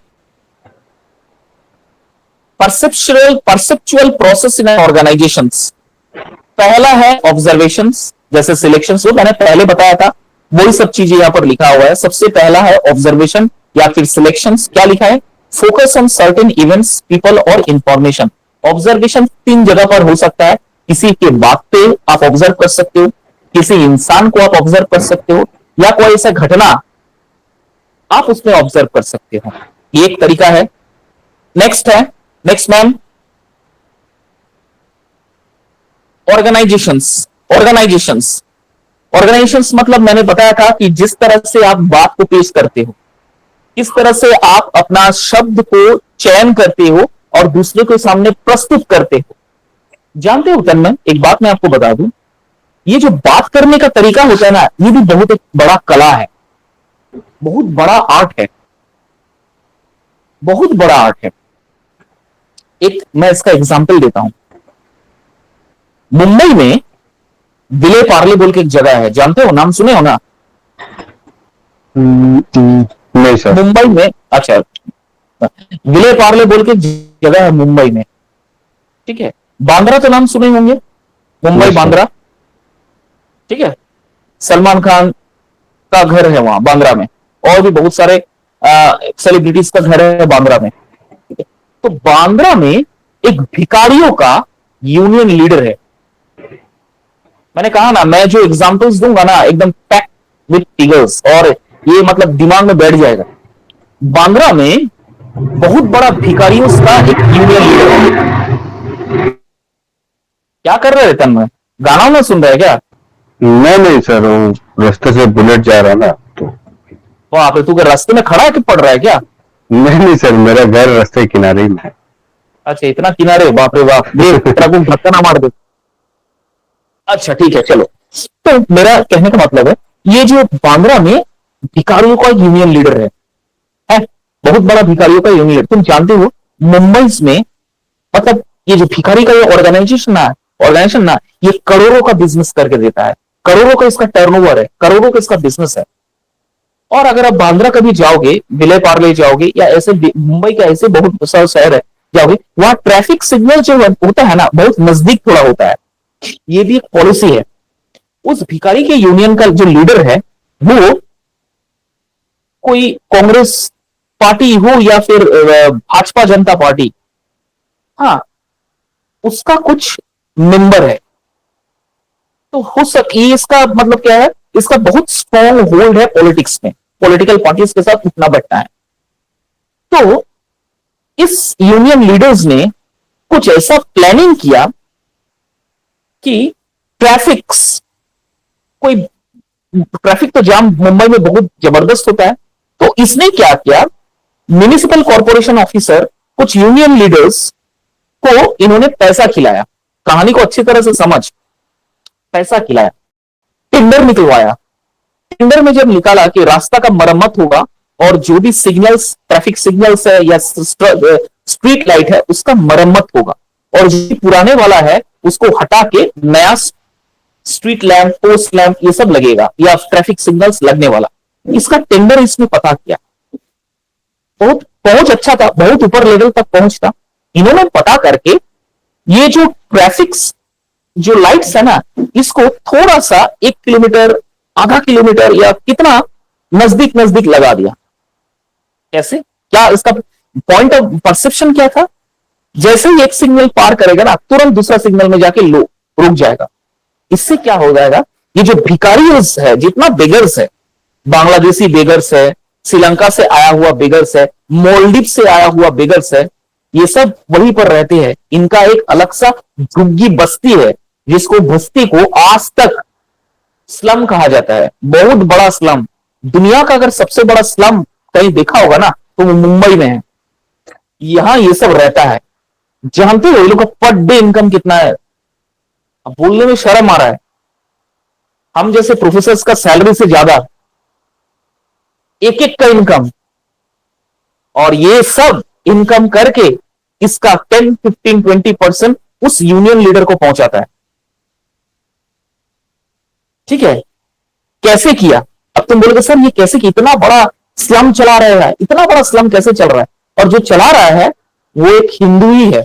Perceptual process इन ऑर्गेनाइजेशंस, पहला है ऑब्जर्वेशंस, जैसे सिलेक्शंस जो मैंने पहले बताया था वही सब चीजें यहां पर लिखा हुआ है। सबसे पहला है ऑब्जर्वेशन या फिर सिलेक्शंस। क्या लिखा है? Focus on certain events, people और इंफॉर्मेशन। ऑब्जर्वेशन 3 जगह पर हो सकता है। किसी के बात पे आप ऑब्जर्व कर सकते हो, किसी इंसान को आप ऑब्जर्व कर सकते हो, या कोई ऐसा घटना आप उसमें ऑब्जर्व कर सकते हो। ये एक तरीका है। नेक्स्ट है, next ma'am, organisations. Organisations organisations मतलब मैंने बताया था कि जिस तरह से आप बात को पेश करते हो, किस तरह से आप अपना शब्द को चयन करते हो और दूसरे के सामने प्रस्तुत करते हो। जानते हो तन्मय, एक बात मैं आपको बता दूं, ये जो बात करने का तरीका होता है ना, ये भी बहुत एक बड़ा कला है, बहुत बड़ा आर्ट है, बहुत बड़ा आर्ट है। एक मैं इसका एग्जांपल देता हूं। मुंबई में विले पार्ले बोल के एक जगह है, जानते हो, नाम सुने हो ना? नहीं सर। मुंबई में, अच्छा, विले पार्ले बोल के जगह है मुंबई में, ठीक है। बांद्रा तो नाम सुने होंगे, मुंबई बांद्रा, ठीक है। सलमान खान का घर है वहां बांद्रा में, और भी बहुत सारे सेलिब्रिटीज का घर है बांद्रा में, ठीक है। तो बांद्रा में एक भिखारियों का यूनियन लीडर है। मैंने कहा ना, मैं जो एग्जांपल्स दूंगा ना एकदम पैक विथ फिगर्स, और ये मतलब दिमाग में बैठ जाएगा। बांद्रा में बहुत बड़ा भिखारियों का एक यूनियन लीडर है। क्या कर रहे थे तन्मय, गाना में सुन रहे क्या? नहीं नहीं सर, वो रास्ते से बुलेट जा रहा ना तो। वहां पे तू रास्ते में खड़ा है कि पड़ रहा है क्या? नहीं नहीं सर, मेरा घर रास्ते किनारे में है। अच्छा, इतना किनारे, बाप रे बाप, देख ट्रक में धक्का ना मार दे। अच्छा ठीक है, चलो। तो मेरा कहने का मतलब है, ये जो बांद्रा में भिखारियों का यूनियन लीडर है बहुत बड़ा भिखारियों का यूनियन लीडर। तुम जानते हो मुंबई में, मतलब ये जो भिखारी का ये ऑर्गेनाइजेशन ना, ये करोड़ों का बिजनेस करके देता है, करोड़ों का इसका टर्नओवर है, करोड़ों का इसका बिजनेस है। और अगर आप बांद्रा कभी जाओगे, विले पार्ले जाओगे, या ऐसे मुंबई के ऐसे बहुत सारे शहर है जाओगे, वहां ट्रैफिक सिग्नल जो होता है ना, बहुत नजदीक थोड़ा होता है। ये भी एक पॉलिसी है। उस भिखारी के यूनियन का जो लीडर है, वो कोई कांग्रेस पार्टी हो या फिर भाजपा जनता पार्टी, हाँ, उसका कुछ मेंबर है। तो हो सके, इसका मतलब क्या है, इसका बहुत स्ट्रॉन्ग होल्ड है पॉलिटिक्स में, पॉलिटिकल पार्टीज के साथ उठना बैठना है। तो इस यूनियन लीडर्स ने कुछ ऐसा प्लानिंग किया कि ट्रैफिक्स कोई ट्रैफिक तो जाम मुंबई में बहुत जबरदस्त होता है। तो इसने क्या किया, म्युनिसिपल कॉर्पोरेशन ऑफिसर, कुछ यूनियन लीडर्स को इन्होंने पैसा खिलाया। कहानी को अच्छी तरह से समझ, पैसा खिलाया, टेंडर निकलवाया। टेंडर में जब निकाला कि रास्ता का मरम्मत होगा और जो भी सिग्नल्स, ट्रैफिक सिग्नल्स है या स्ट्रीट लाइट है, उसका मरम्मत होगा, और जो पुराने वाला है उसको हटा के नया स्ट्रीट लैंप, पोस्ट लैंप, ये सब लगेगा, या ट्रैफिक सिग्नल्स लगने वाला। इसका टेंडर इसने पता किया। बहुत पहुंच अच्छा था, बहुत ऊपर लेवल तक पहुंच था। इन्होंने पता करके ये जो ट्रैफिक जो लाइट्स है ना, इसको थोड़ा सा 1 किलोमीटर, आधा किलोमीटर या कितना नजदीक नजदीक लगा दिया। कैसे, क्या इसका पॉइंट ऑफ परसेप्शन क्या था? जैसे ही एक सिग्नल पार करेगा ना, तुरंत दूसरा सिग्नल में जाके रुक जाएगा। इससे क्या हो जाएगा, ये जो भिखारी है, जितना बेगर्स है, बांग्लादेशी बेगर्स है, श्रीलंका से आया हुआ बेगर्स है, मोल्डिव से आया हुआ बेगर्स है, ये सब वहीं पर रहते हैं। इनका एक अलग सा झुग्गी बस्ती है, जिसको बस्ती को आज तक स्लम कहा जाता है। बहुत बड़ा स्लम, दुनिया का अगर सबसे बड़ा स्लम कहीं देखा होगा ना तो वो मुंबई में है। यहां ये सब रहता है। जानते हो ये लोग का पर डे इनकम कितना है? अब बोलने में शर्म आ रहा है। हम जैसे प्रोफेसर का सैलरी से ज्यादा एक एक का इनकम, और ये सब इनकम करके इसका 10, 15, 20% उस यूनियन लीडर को पहुंचाता है। ठीक है, कैसे किया? अब तुम बोलोगे सर ये कैसे किया, इतना बड़ा स्लम चला रहा है, इतना बड़ा स्लम कैसे चल रहा है? और जो चला रहा है वो एक हिंदू ही है।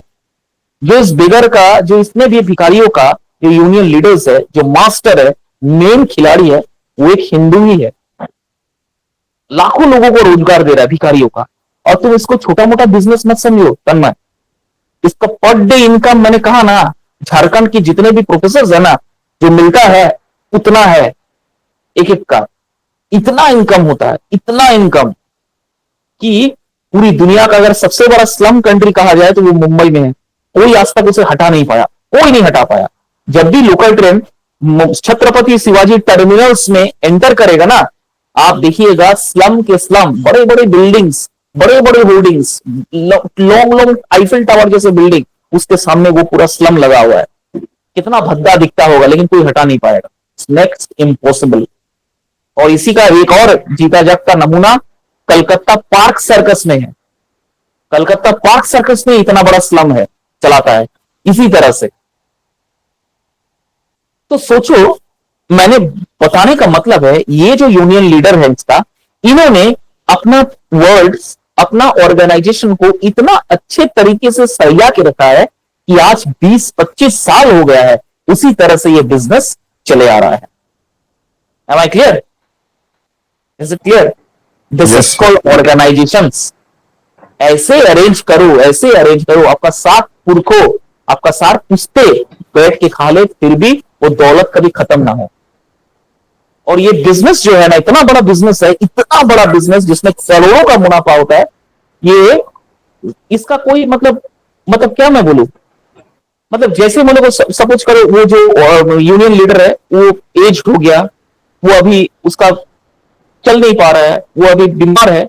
जो इस बिगर का, जो इसने भी भिखारियों का, जो यूनियन लीडर्स है, जो मास्टर है, मेन खिलाड़ी है, वो एक हिंदू ही है। लाखों लोगों को रोजगार दे रहा है भिखारियों का। और तुम इसको छोटा मोटा बिजनेस मत समझो तन्मय। इसका पर डे इनकम, मैंने कहा ना, झारखंड की जितने भी प्रोफेसर है ना, जो मिलता है उतना है एक एक का। इतना इनकम होता है, इतना इनकम कि पूरी दुनिया का अगर सबसे बड़ा स्लम कंट्री कहा जाए तो वो मुंबई में है। कोई आज तक उसे हटा नहीं पाया, कोई नहीं हटा पाया। जब भी local train Chhatrapati Shivaji terminals में एंटर करेगा ना, आप देखिएगा स्लम के स्लम, बड़े बड़े बिल्डिंग्स, बड़े बड़े hoardings, long long Eiffel tower जैसे बिल्डिंग, उसके सामने वो पूरा स्लम लगा हुआ है। कितना भद्दा दिखता होगा, लेकिन कोई हटा नहीं पाएगा। Next impossible. और इसी का एक और जीता जागता नमूना कलकत्ता पार्क सर्कस में है। कलकत्ता पार्क सर्कस में इतना बड़ा स्लम है, चलाता है इसी तरह से। तो सोचो, मैंने बताने का मतलब है, ये जो यूनियन लीडर है इसका, इन्होंने अपना वर्ड्स, अपना ऑर्गेनाइजेशन को इतना अच्छे तरीके से सरिया के रखा है कि आज 20-25 साल हो गया है उसी तरह से ये बिजनेस चले आ रहा है। Am I clear? Is it clear? This is called organizations. ऐसे अरेंज करो, ऐसे अरेंज करो, आपका सात पुरखों, आपका सात पुश्ते बैठ के खा ले, फिर भी वो दौलत कभी खत्म ना हो। और ये बिजनेस जो है ना, इतना बड़ा बिजनेस है, इतना बड़ा बिजनेस जिसमें करोड़ों का मुनाफा होता है। ये इसका कोई मतलब क्या मैं बोलूं, मतलब जैसे मतलब को सपोज करो, वो जो यूनियन लीडर है वो एज हो गया, वो अभी उसका चल नहीं पा रहा है, वो अभी बीमार है,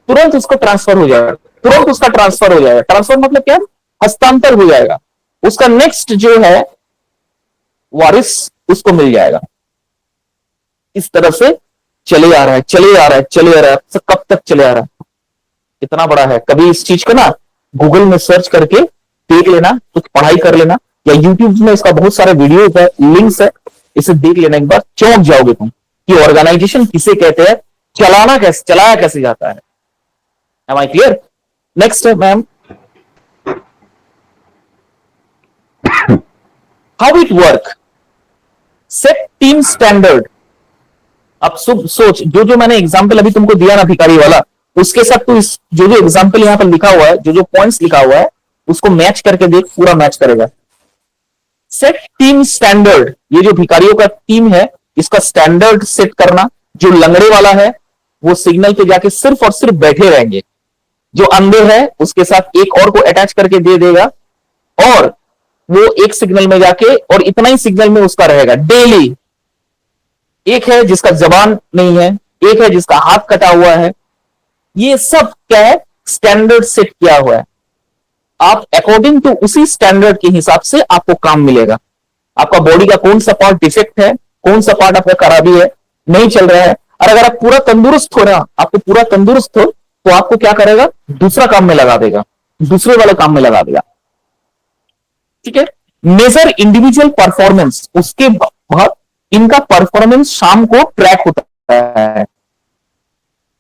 तुरंत उसको ट्रांसफर हो जाएगा, तुरंत उसका ट्रांसफर हो जाएगा। ट्रांसफर मतलब क्या? हस्तांतर हो जाएगा। उसका नेक्स्ट जो है वारिस उसको मिल जाएगा। इस तरह से चले आ रहा है, चले आ रहा है, चले आ रहा है। कब तक चले आ रहा है? इतना बड़ा है। कभी इस चीज को ना गूगल में सर्च करके देख लेना, कुछ पढ़ाई कर लेना, या यूट्यूब में इसका बहुत सारे वीडियो है, लिंक्स है, इसे देख लेना। एक बार चौंक जाओगे तुम कि ऑर्गेनाइजेशन किसे कहते हैं, चलाना कैसे, चलाया कैसे जाता है। Am I clear? Next है ma'am, how it work? Set team standard. अब सोच, जो मैंने एग्जांपल अभी तुमको दिया ना भिखारी वाला, उसके साथ तू इस जो एग्जांपल यहां पर लिखा हुआ है, जो पॉइंट्स लिखा हुआ है, उसको मैच करके देख, पूरा मैच करेगा। सेट टीम स्टैंडर्ड, ये जो भिखारियों का टीम है, इसका स्टैंडर्ड सेट करना। जो लंगड़े वाला है वो सिग्नल पे जाके सिर्फ और सिर्फ बैठे रहेंगे, जो अंधे है उसके साथ एक और को अटैच करके दे देगा, और वो एक सिग्नल में जाके, और इतना ही सिग्नल में उसका रहेगा डेली। एक है जिसका जबान नहीं है, एक है जिसका हाथ कटा हुआ है। ये सब क्या है? स्टैंडर्ड सेट किया हुआ है। आप अकॉर्डिंग टू उसी स्टैंडर्ड के हिसाब से आपको काम मिलेगा। आपका बॉडी का कौन सा पार्ट डिफेक्ट है, कौन सा पार्ट आपका खराबी है, नहीं चल रहा है। और अगर आप पूरा तंदुरुस्त हो ना, आपको पूरा तंदुरुस्त हो, तो आपको क्या करेगा? दूसरा काम में लगा देगा, दूसरे वाले काम में लगा देगा। ठीक है। मेजर इंडिविजुअल परफॉर्मेंस, उसके बाद इनका परफॉर्मेंस शाम को ट्रैक होता है।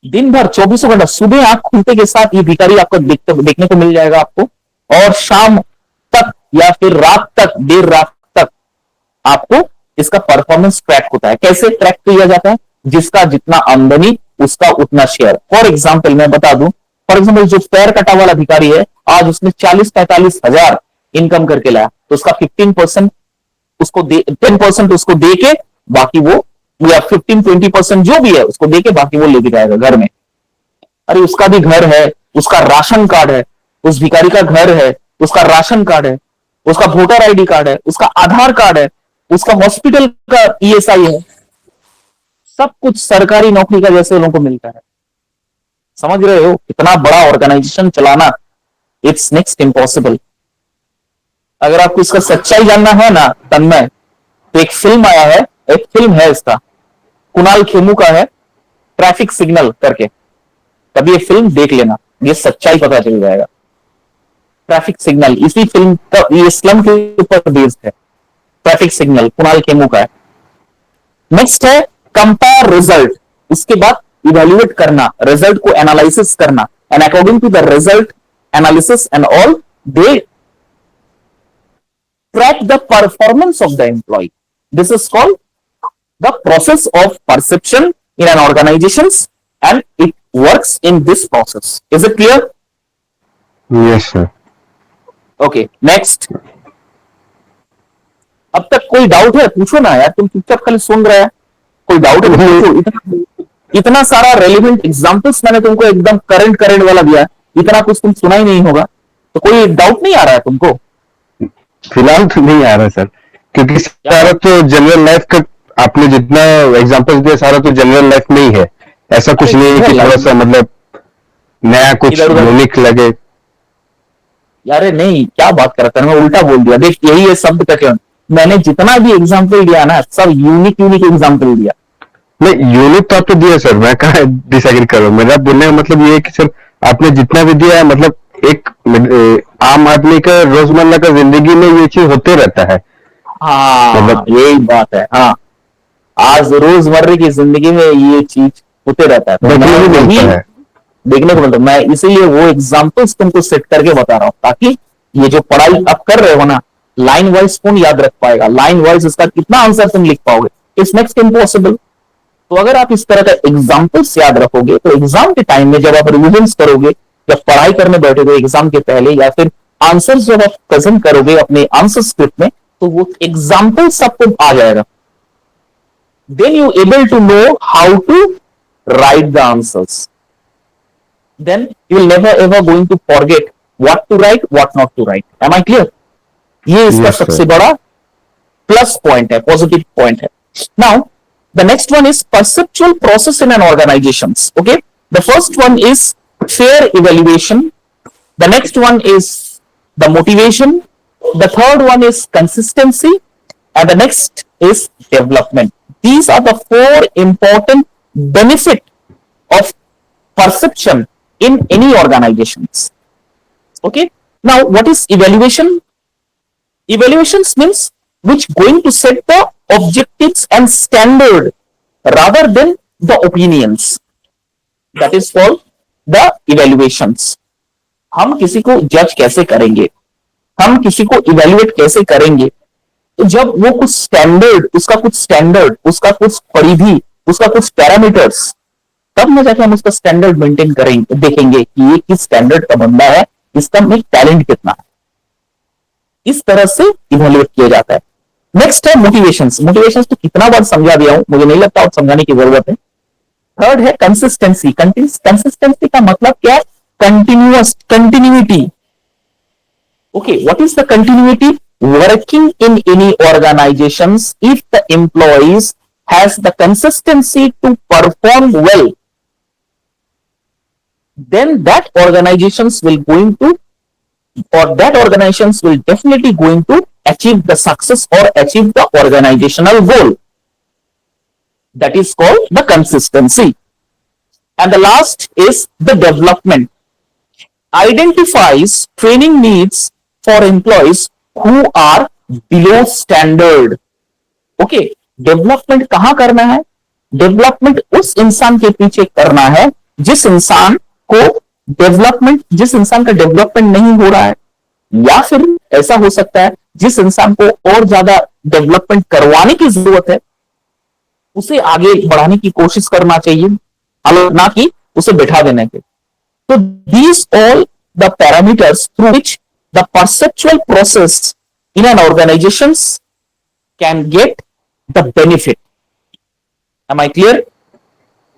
दिन भर 24 घंटा, सुबह आंख खुलते के साथ ये भिखारी आपको देखने को मिल जाएगा आपको, और शाम तक या फिर रात तक, देर रात तक आपको इसका परफॉर्मेंस ट्रैक होता है। कैसे ट्रैक किया जाता है? जिसका जितना आमदनी उसका उतना शेयर। फॉर एग्जाम्पल मैं बता दूं, फॉर एग्जाम्पल जो पैर कटा वाला भिखारी है, आज उसने 40-45 हजार इनकम करके लाया, तो उसका 15% उसको 10% उसको दे के बाकी वो, या 15-20% जो भी है उसको दे के बाकी वो लेके जाएगा घर में। अरे उसका भी घर है, उसका राशन कार्ड है, उस भिखारी का घर है, उसका राशन कार्ड है, उसका वोटर आईडी कार्ड है, उसका आधार कार्ड है, उसका हॉस्पिटल का ईएसआई है, सब कुछ सरकारी नौकरी का जैसे लोगों को मिलता है। समझ रहे हो, इतना बड़ा ऑर्गेनाइजेशन चलाना इट्स नेक्स्ट इम्पॉसिबल। अगर आपको इसका सच्चाई जानना है ना तन्मय, तो एक फिल्म आया है, एक फिल्म है इसका, कुणाल खेमू का है, ट्रैफिक सिग्नल करके। कभी ये फिल्म देख लेना, ये सच्चाई पता चल जाएगा। ट्रैफिक सिग्नल इसी फिल्म का, ये इस्लाम के ऊपर बेस्ड है। ट्रैफिक सिग्नल कुणाल खेमू का है। नेक्स्ट है कंपेयर रिजल्ट, उसके बाद इवेल्युएट करना, रिजल्ट को एनालिसिस करना, and according to the result analysis and all they track the performance of the employee. This is called the process of perception in an organization, and it works in this process. Is it clear? Yes sir. Okay, next. अब तक कोई doubt है पूछो ना यार, तुम चुपचाप खाली सुन रहे हैं। कोई डाउट है तो पूछो। इतना सारा रेलिवेंट एग्जांपल्स मैंने तुमको एकदम करंट वाला दिया, इतना कुछ तुम सुना ही नहीं होगा, तो कोई डाउट नहीं आ रहा है तुमको? फिलहाल तो नहीं आ रहा सर, क्योंकि सारा तो जनरल लाइफ का आपने जितना एग्जांपल्स दिया सारा तो जनरल लाइफ में ही है। ऐसा कुछ नहीं है कि थोड़ा सा मतलब नया कुछ यूनिक लगे। यार नहीं, क्या बात कर रहा था, मैं उल्टा बोल दिया। देख यही है शब्द का क्या, मैंने जितना भी एग्जांपल दिया ना सब यूनिक एग्जांपल दिया। नहीं यूनिक तो आपने दिया सर, मैं कहाँ डिसएग्री कर रहा हूँ। मेरा बोलने का मतलब ये है कि सर आपने जितना भी दिया है मतलब एक आम आदमी का रोजमर्रा का जिंदगी में ये चीज होते रहता है। हाँ मतलब यही बात है। हाँ, आज रोजमर्रा की जिंदगी में ये चीज होते रहता है, तो देखने मैं को वही मिलता है। देखने को मिलता है। मैं इसीलिए वो एग्जांपल्स तुमको सेट करके बता रहा हूँ, ताकि ये जो पढ़ाई आप कर रहे हो ना, लाइन वाइज कौन याद रख पाएगा, लाइन वाइज इसका कितना आंसर तुम लिख पाओगे, इट्स नेक्स्ट इम्पॉसिबल। तो अगर आप इस तरह का एग्जाम्पल्स याद रखोगे तो एग्जाम के टाइम में जब आप रिविजन करोगे, जब पढ़ाई करने बैठोगे एग्जाम के पहले, या फिर आंसर्स जब आप प्रेजेंट करोगे अपने आंसर स्क्रिप्ट में, तो वो एग्जाम्पल सबको आ जाएगा। Then you able to know how to write the answers, then you will never ever going to forget what to write, what not to write. Am I clear? ये इसका Yes, sir. सबसे बड़ा plus point है, positive point है। Now the next one is perceptual process in an organization. Okay, the first one is fair evaluation, the next one is the motivation, the third one is consistency, and the next is development. These are the four important benefit of perception in any organizations. Okay, now what is evaluation? Evaluations means which going to set the objectives and standard rather than the opinions. That is called the evaluations. हम किसी को जज कैसे करेंगे, हम किसी को evaluate कैसे करेंगे, तो जब वो कुछ स्टैंडर्ड, उसका कुछ परिधि, उसका कुछ पैरामीटर्स, तब में जाके हम उसका स्टैंडर्ड मेंटेन करेंगे, देखेंगे कि ये किस स्टैंडर्ड का बंदा है, इसका में टैलेंट कितना है। इस तरह से इवेल्युएट किया जाता है। नेक्स्ट है मोटिवेशंस। मोटिवेशंस तो कितना बार समझा दिया हूं, मुझे नहीं लगता और समझाने की जरूरत है। थर्ड है कंसिस्टेंसी। कंसिस्टेंसी का मतलब क्या है? Continuity. Okay, what is the continuity? Working in any organizations, if the employees has the consistency to perform well, then that organizations will going to, or that organizations will definitely going to achieve the success or achieve the organizational goal. That is called the consistency. And the last is the development. Identifies training needs for employees who are below standard. Okay, development कहां करना है? Development उस इंसान के पीछे करना है जिस इंसान का डेवलपमेंट नहीं हो रहा है, या फिर ऐसा हो सकता है जिस इंसान को और ज्यादा डेवलपमेंट करवाने की जरूरत है, उसे आगे बढ़ाने की कोशिश करना चाहिए, ना कि उसे बैठा देने के। तो these all the parameters through which the perceptual process in an organization can get the benefit. Am I clear?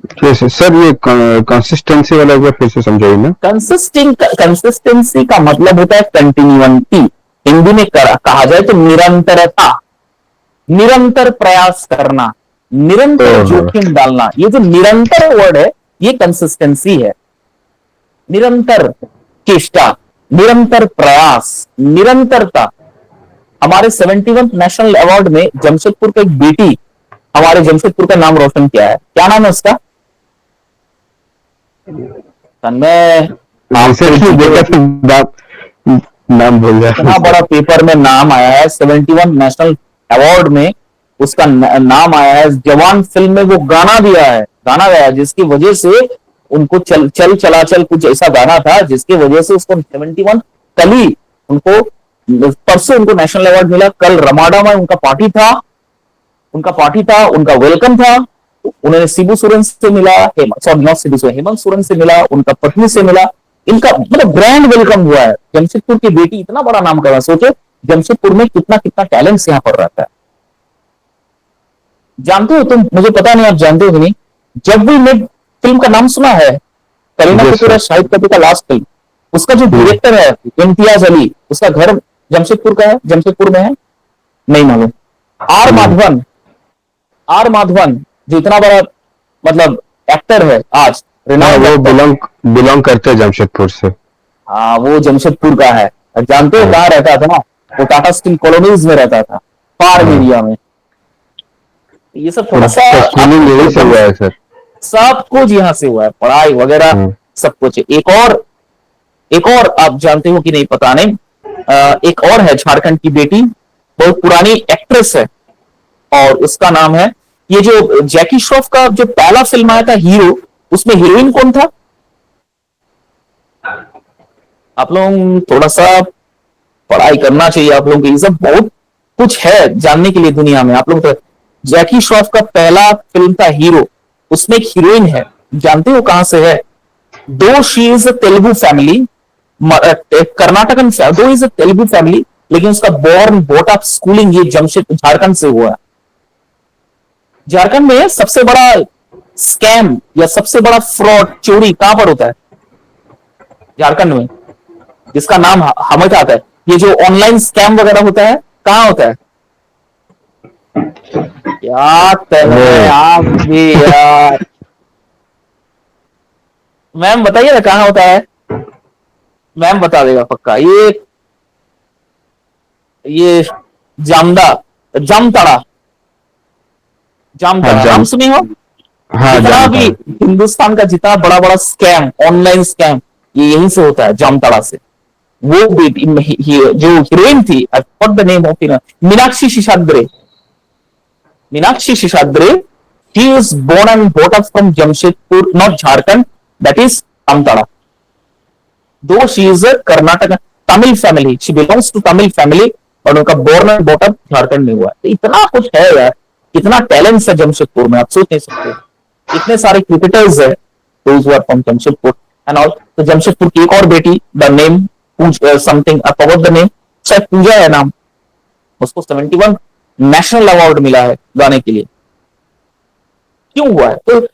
जैसे सर ये कंसिस्टेंसी वाला एक बार फिर से समझाइए ना। कंसिस्टेंसी का मतलब होता है कंटिन्यूटी। हिंदी में कहा जाए तो निरंतरता, निरंतर प्रयास करना, निरंतर ओहो। जोखिम डालना। ये जो निरंतर वर्ड है ये कंसिस्टेंसी है। निरंतर चेष्टा, निरंतर प्रयास, निरंतरता। हमारे 71 नेशनल अवार्ड में जमशेदपुर की एक बेटी हमारे जमशेदपुर का नाम रोशन किया है। क्या नाम है उसका? तन्मय, आप तो रिसेंटली जीते देखा हो। तो नाम भूल गया इतना सर। बड़ा पेपर में नाम आया है, 71 नेशनल अवार्ड में उसका नाम आया है। जवान फिल्म में वो गाना दिया है, गाना गाया है, जिसकी वजह से उनको चल चल चलाचल कुछ ऐसा गाना था जिसकी वजह से उसको 71 कल ही उनको, परसों उनको नेशनल अवार्ड मिला। कल रमाडा में उनका पार्टी था, उनका वेलकम था। उन्होंने शिबू सोरेन से मिला, सॉरी नॉट शिबू सोरेन, हेमंत सोरेन से मिला, उनका पत्नी से मिला। इनका मतलब ग्रैंड वेलकम हुआ है। जमशेदपुर की बेटी इतना बड़ा नाम कर रहा है। सोचो जमशेदपुर में कितना कितना टैलेंट्स यहाँ पर रहता है। जानते हो तुम, मुझे पता नहीं आप जानते हो कि नहीं, जब वी मेट फिल्म का नाम सुना है? Kareena yes Kapoor sir. और शाहिद कपूर का लास्ट फिल्म। उसका जो डायरेक्टर है इम्तियाज अली, उसका घर जमशेदपुर का है, जमशेदपुर में है। नहीं मालूम? आर माधवन, आर माधवन जो इतना बड़ा मतलब एक्टर है आज, हाँ रिनाउंड वो एक्टर। बिलोंग करते हैं जमशेदपुर से। हाँ वो जमशेदपुर का है। और जानते हो हाँ। कहाँ रहता था? वो टाटा स्टील कॉलोनीज में रहता था, फार्म हाँ। एरिया में। ये सब थोड़ा सा उनका स्कूलिंग यही से हुआ है सर। सब कुछ यहाँ से हुआ है, पढ़ाई वगैरह हाँ। सब कुछ। एक और आप जानते हो कि नहीं पता नहीं, एक और है झारखंड की बेटी, बहुत पुरानी एक्ट्रेस है, और उसका नाम है, ये जो जैकी श्रॉफ का जो पहला फिल्म आया था हीरो, उसमें हीरोइन कौन था? आप लोग थोड़ा सा पढ़ाई करना चाहिए आप लोगों को। ये सब बहुत कुछ है जानने के लिए दुनिया में। आप लोग तो, जैकी श्रॉफ का पहला फिल्म था हीरो, उसमें एक हीरोइन है, जानते हो कहां से है? Though she is a Telugu family, Karnatakan, though is a Telugu family, लेकिन उसका बोर्न बोट ऑफ स्कूलिंग ये जमशेद झारखंड से हुआ। झारखंड में सबसे बड़ा स्कैम या सबसे बड़ा फ्रॉड, चोरी कहां पर होता है? झारखंड में, जिसका नाम हमें आता है, ये जो ऑनलाइन स्कैम वगैरह होता है, कहां होता है? क्या तन्मय, वो आप भी यार। मैम बताइए ना कहां होता है? मैम बता देगा पक्का। ये जामदा, जामताड़ा, हाँ जामताड़ा नाम जाम सुनी हो? हाँ जितना जानता भी हूँ। हिंदुस्तान का जितना बड़ा बड़ा स्कैम, ऑनलाइन स्कैम, ये यहीं से होता है, जामताड़ा से। वो बेटी जो हीरोइन थी, I forgot the name of, Meenakshi Seshadri, Meenakshi Seshadri, he is born and brought up from Jamshedpur, not Jharkhand, that is Amtara. Though she is a Karnataka Tamil family, she belongs to Tamil family, और उनका born and brought up Jharkhand में हुआ है। तो इतना कुछ है यार, इतना टैलेंट है जमशेदपुर में, आप सोच नहीं सकते। इतने सारे क्रिकेटर्स है, those who are from Jamshedpur and all. तो जमशेदपुर की एक और बेटी, the name something, I forgot the name, शायद पूजा है नाम, उसको 71 नेशनल अवार्ड मिला है गाने के लिए। क्यों हुआ है? तो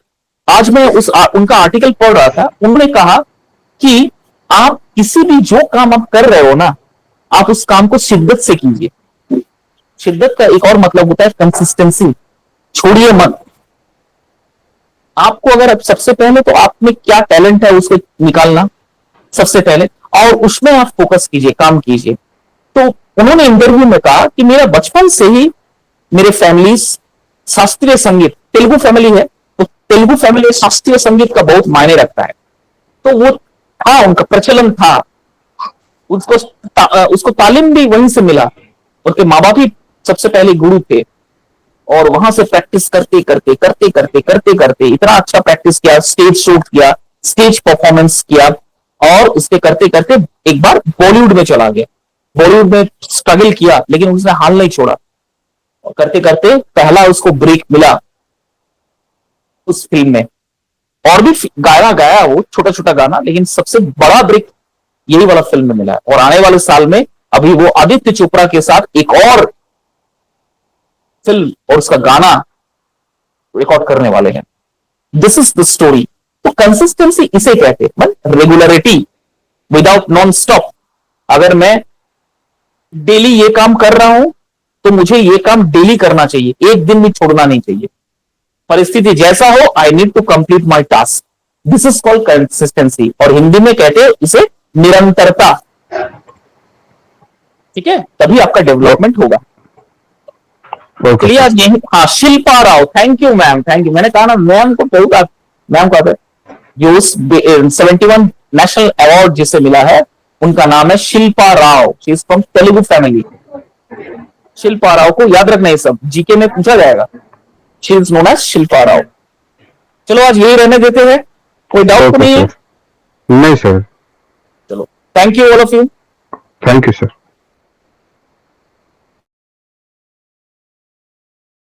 आज मैं उनका आर्टिकल पढ़ रहा था, उन्होंने कहा कि आप किसी भी जो काम आप कर रहे हो ना, आप उस काम को शिद्दत से कीजिए। शिद्दत का एक और मतलब होता है कंसिस्टेंसी, छोड़िए मत। आपको अगर सबसे पहले तो आप में क्या टैलेंट है उसको निकालना सबसे पहले, और उसमें आप फोकस कीजिए, काम कीजिए। तो उन्होंने इंटरव्यू में कहा कि मेरा बचपन से ही मेरे फैमिली शास्त्रीय संगीत, तेलुगु फैमिली है, तो तेलुगु फैमिली शास्त्रीय संगीत का बहुत मायने रखता है। तो वो था, उनका प्रचलन था, उसको तालीम भी वहीं से मिला। उनके माँ बाप ही सबसे पहले गुरु थे, और वहां से प्रैक्टिस करते करते करते करते करते करते इतना अच्छा प्रैक्टिस किया, स्टेज शो किया, स्टेज परफॉर्मेंस किया, और उसके करते करते एक बार बॉलीवुड में चला गया। बॉलीवुड में स्ट्रगल किया, लेकिन उसने हाल नहीं छोड़ा, और करते करते पहला उसको ब्रेक मिला उस फिल्म में। और भी गाना गाया वो, छोटा छोटा गाना, लेकिन सबसे बड़ा ब्रेक यही वाला फिल्म में मिला है। और आने वाले साल में अभी वो आदित्य चोपड़ा के साथ एक और फिल्म और उसका गाना रिकॉर्ड करने वाले हैं। This is the story. तो कंसिस्टेंसी इसे कहते हैं, रेगुलरिटी विदाउट नॉन स्टॉप। अगर मैं डेली ये काम कर रहा हूं तो मुझे ये काम डेली करना चाहिए, एक दिन भी छोड़ना नहीं चाहिए। परिस्थिति जैसा हो, I need to complete my task. This is called consistency, और हिंदी में कहते हैं इसे निरंतरता। ठीक है, तभी आपका डेवलपमेंट होगा। ओके चलिए आज यही, हाँ, Shilpa Rao, thank you ma'am, thank you. मैंने कहा ना मैम को, कहूँगा मैम को। जो 71 नेशनल अवार्ड जिसे मिला है, उनका नाम है Shilpa Rao. She is from Telugu family. Shilpa Rao को याद रखना, ये सब जीके में पूछा जाएगा। She is known as Shilpa Rao. चलो आज यही रहने देते हैं, कोई डाउट तो नहीं है? नहीं सर। चलो, thank you all of you. Thank you sir.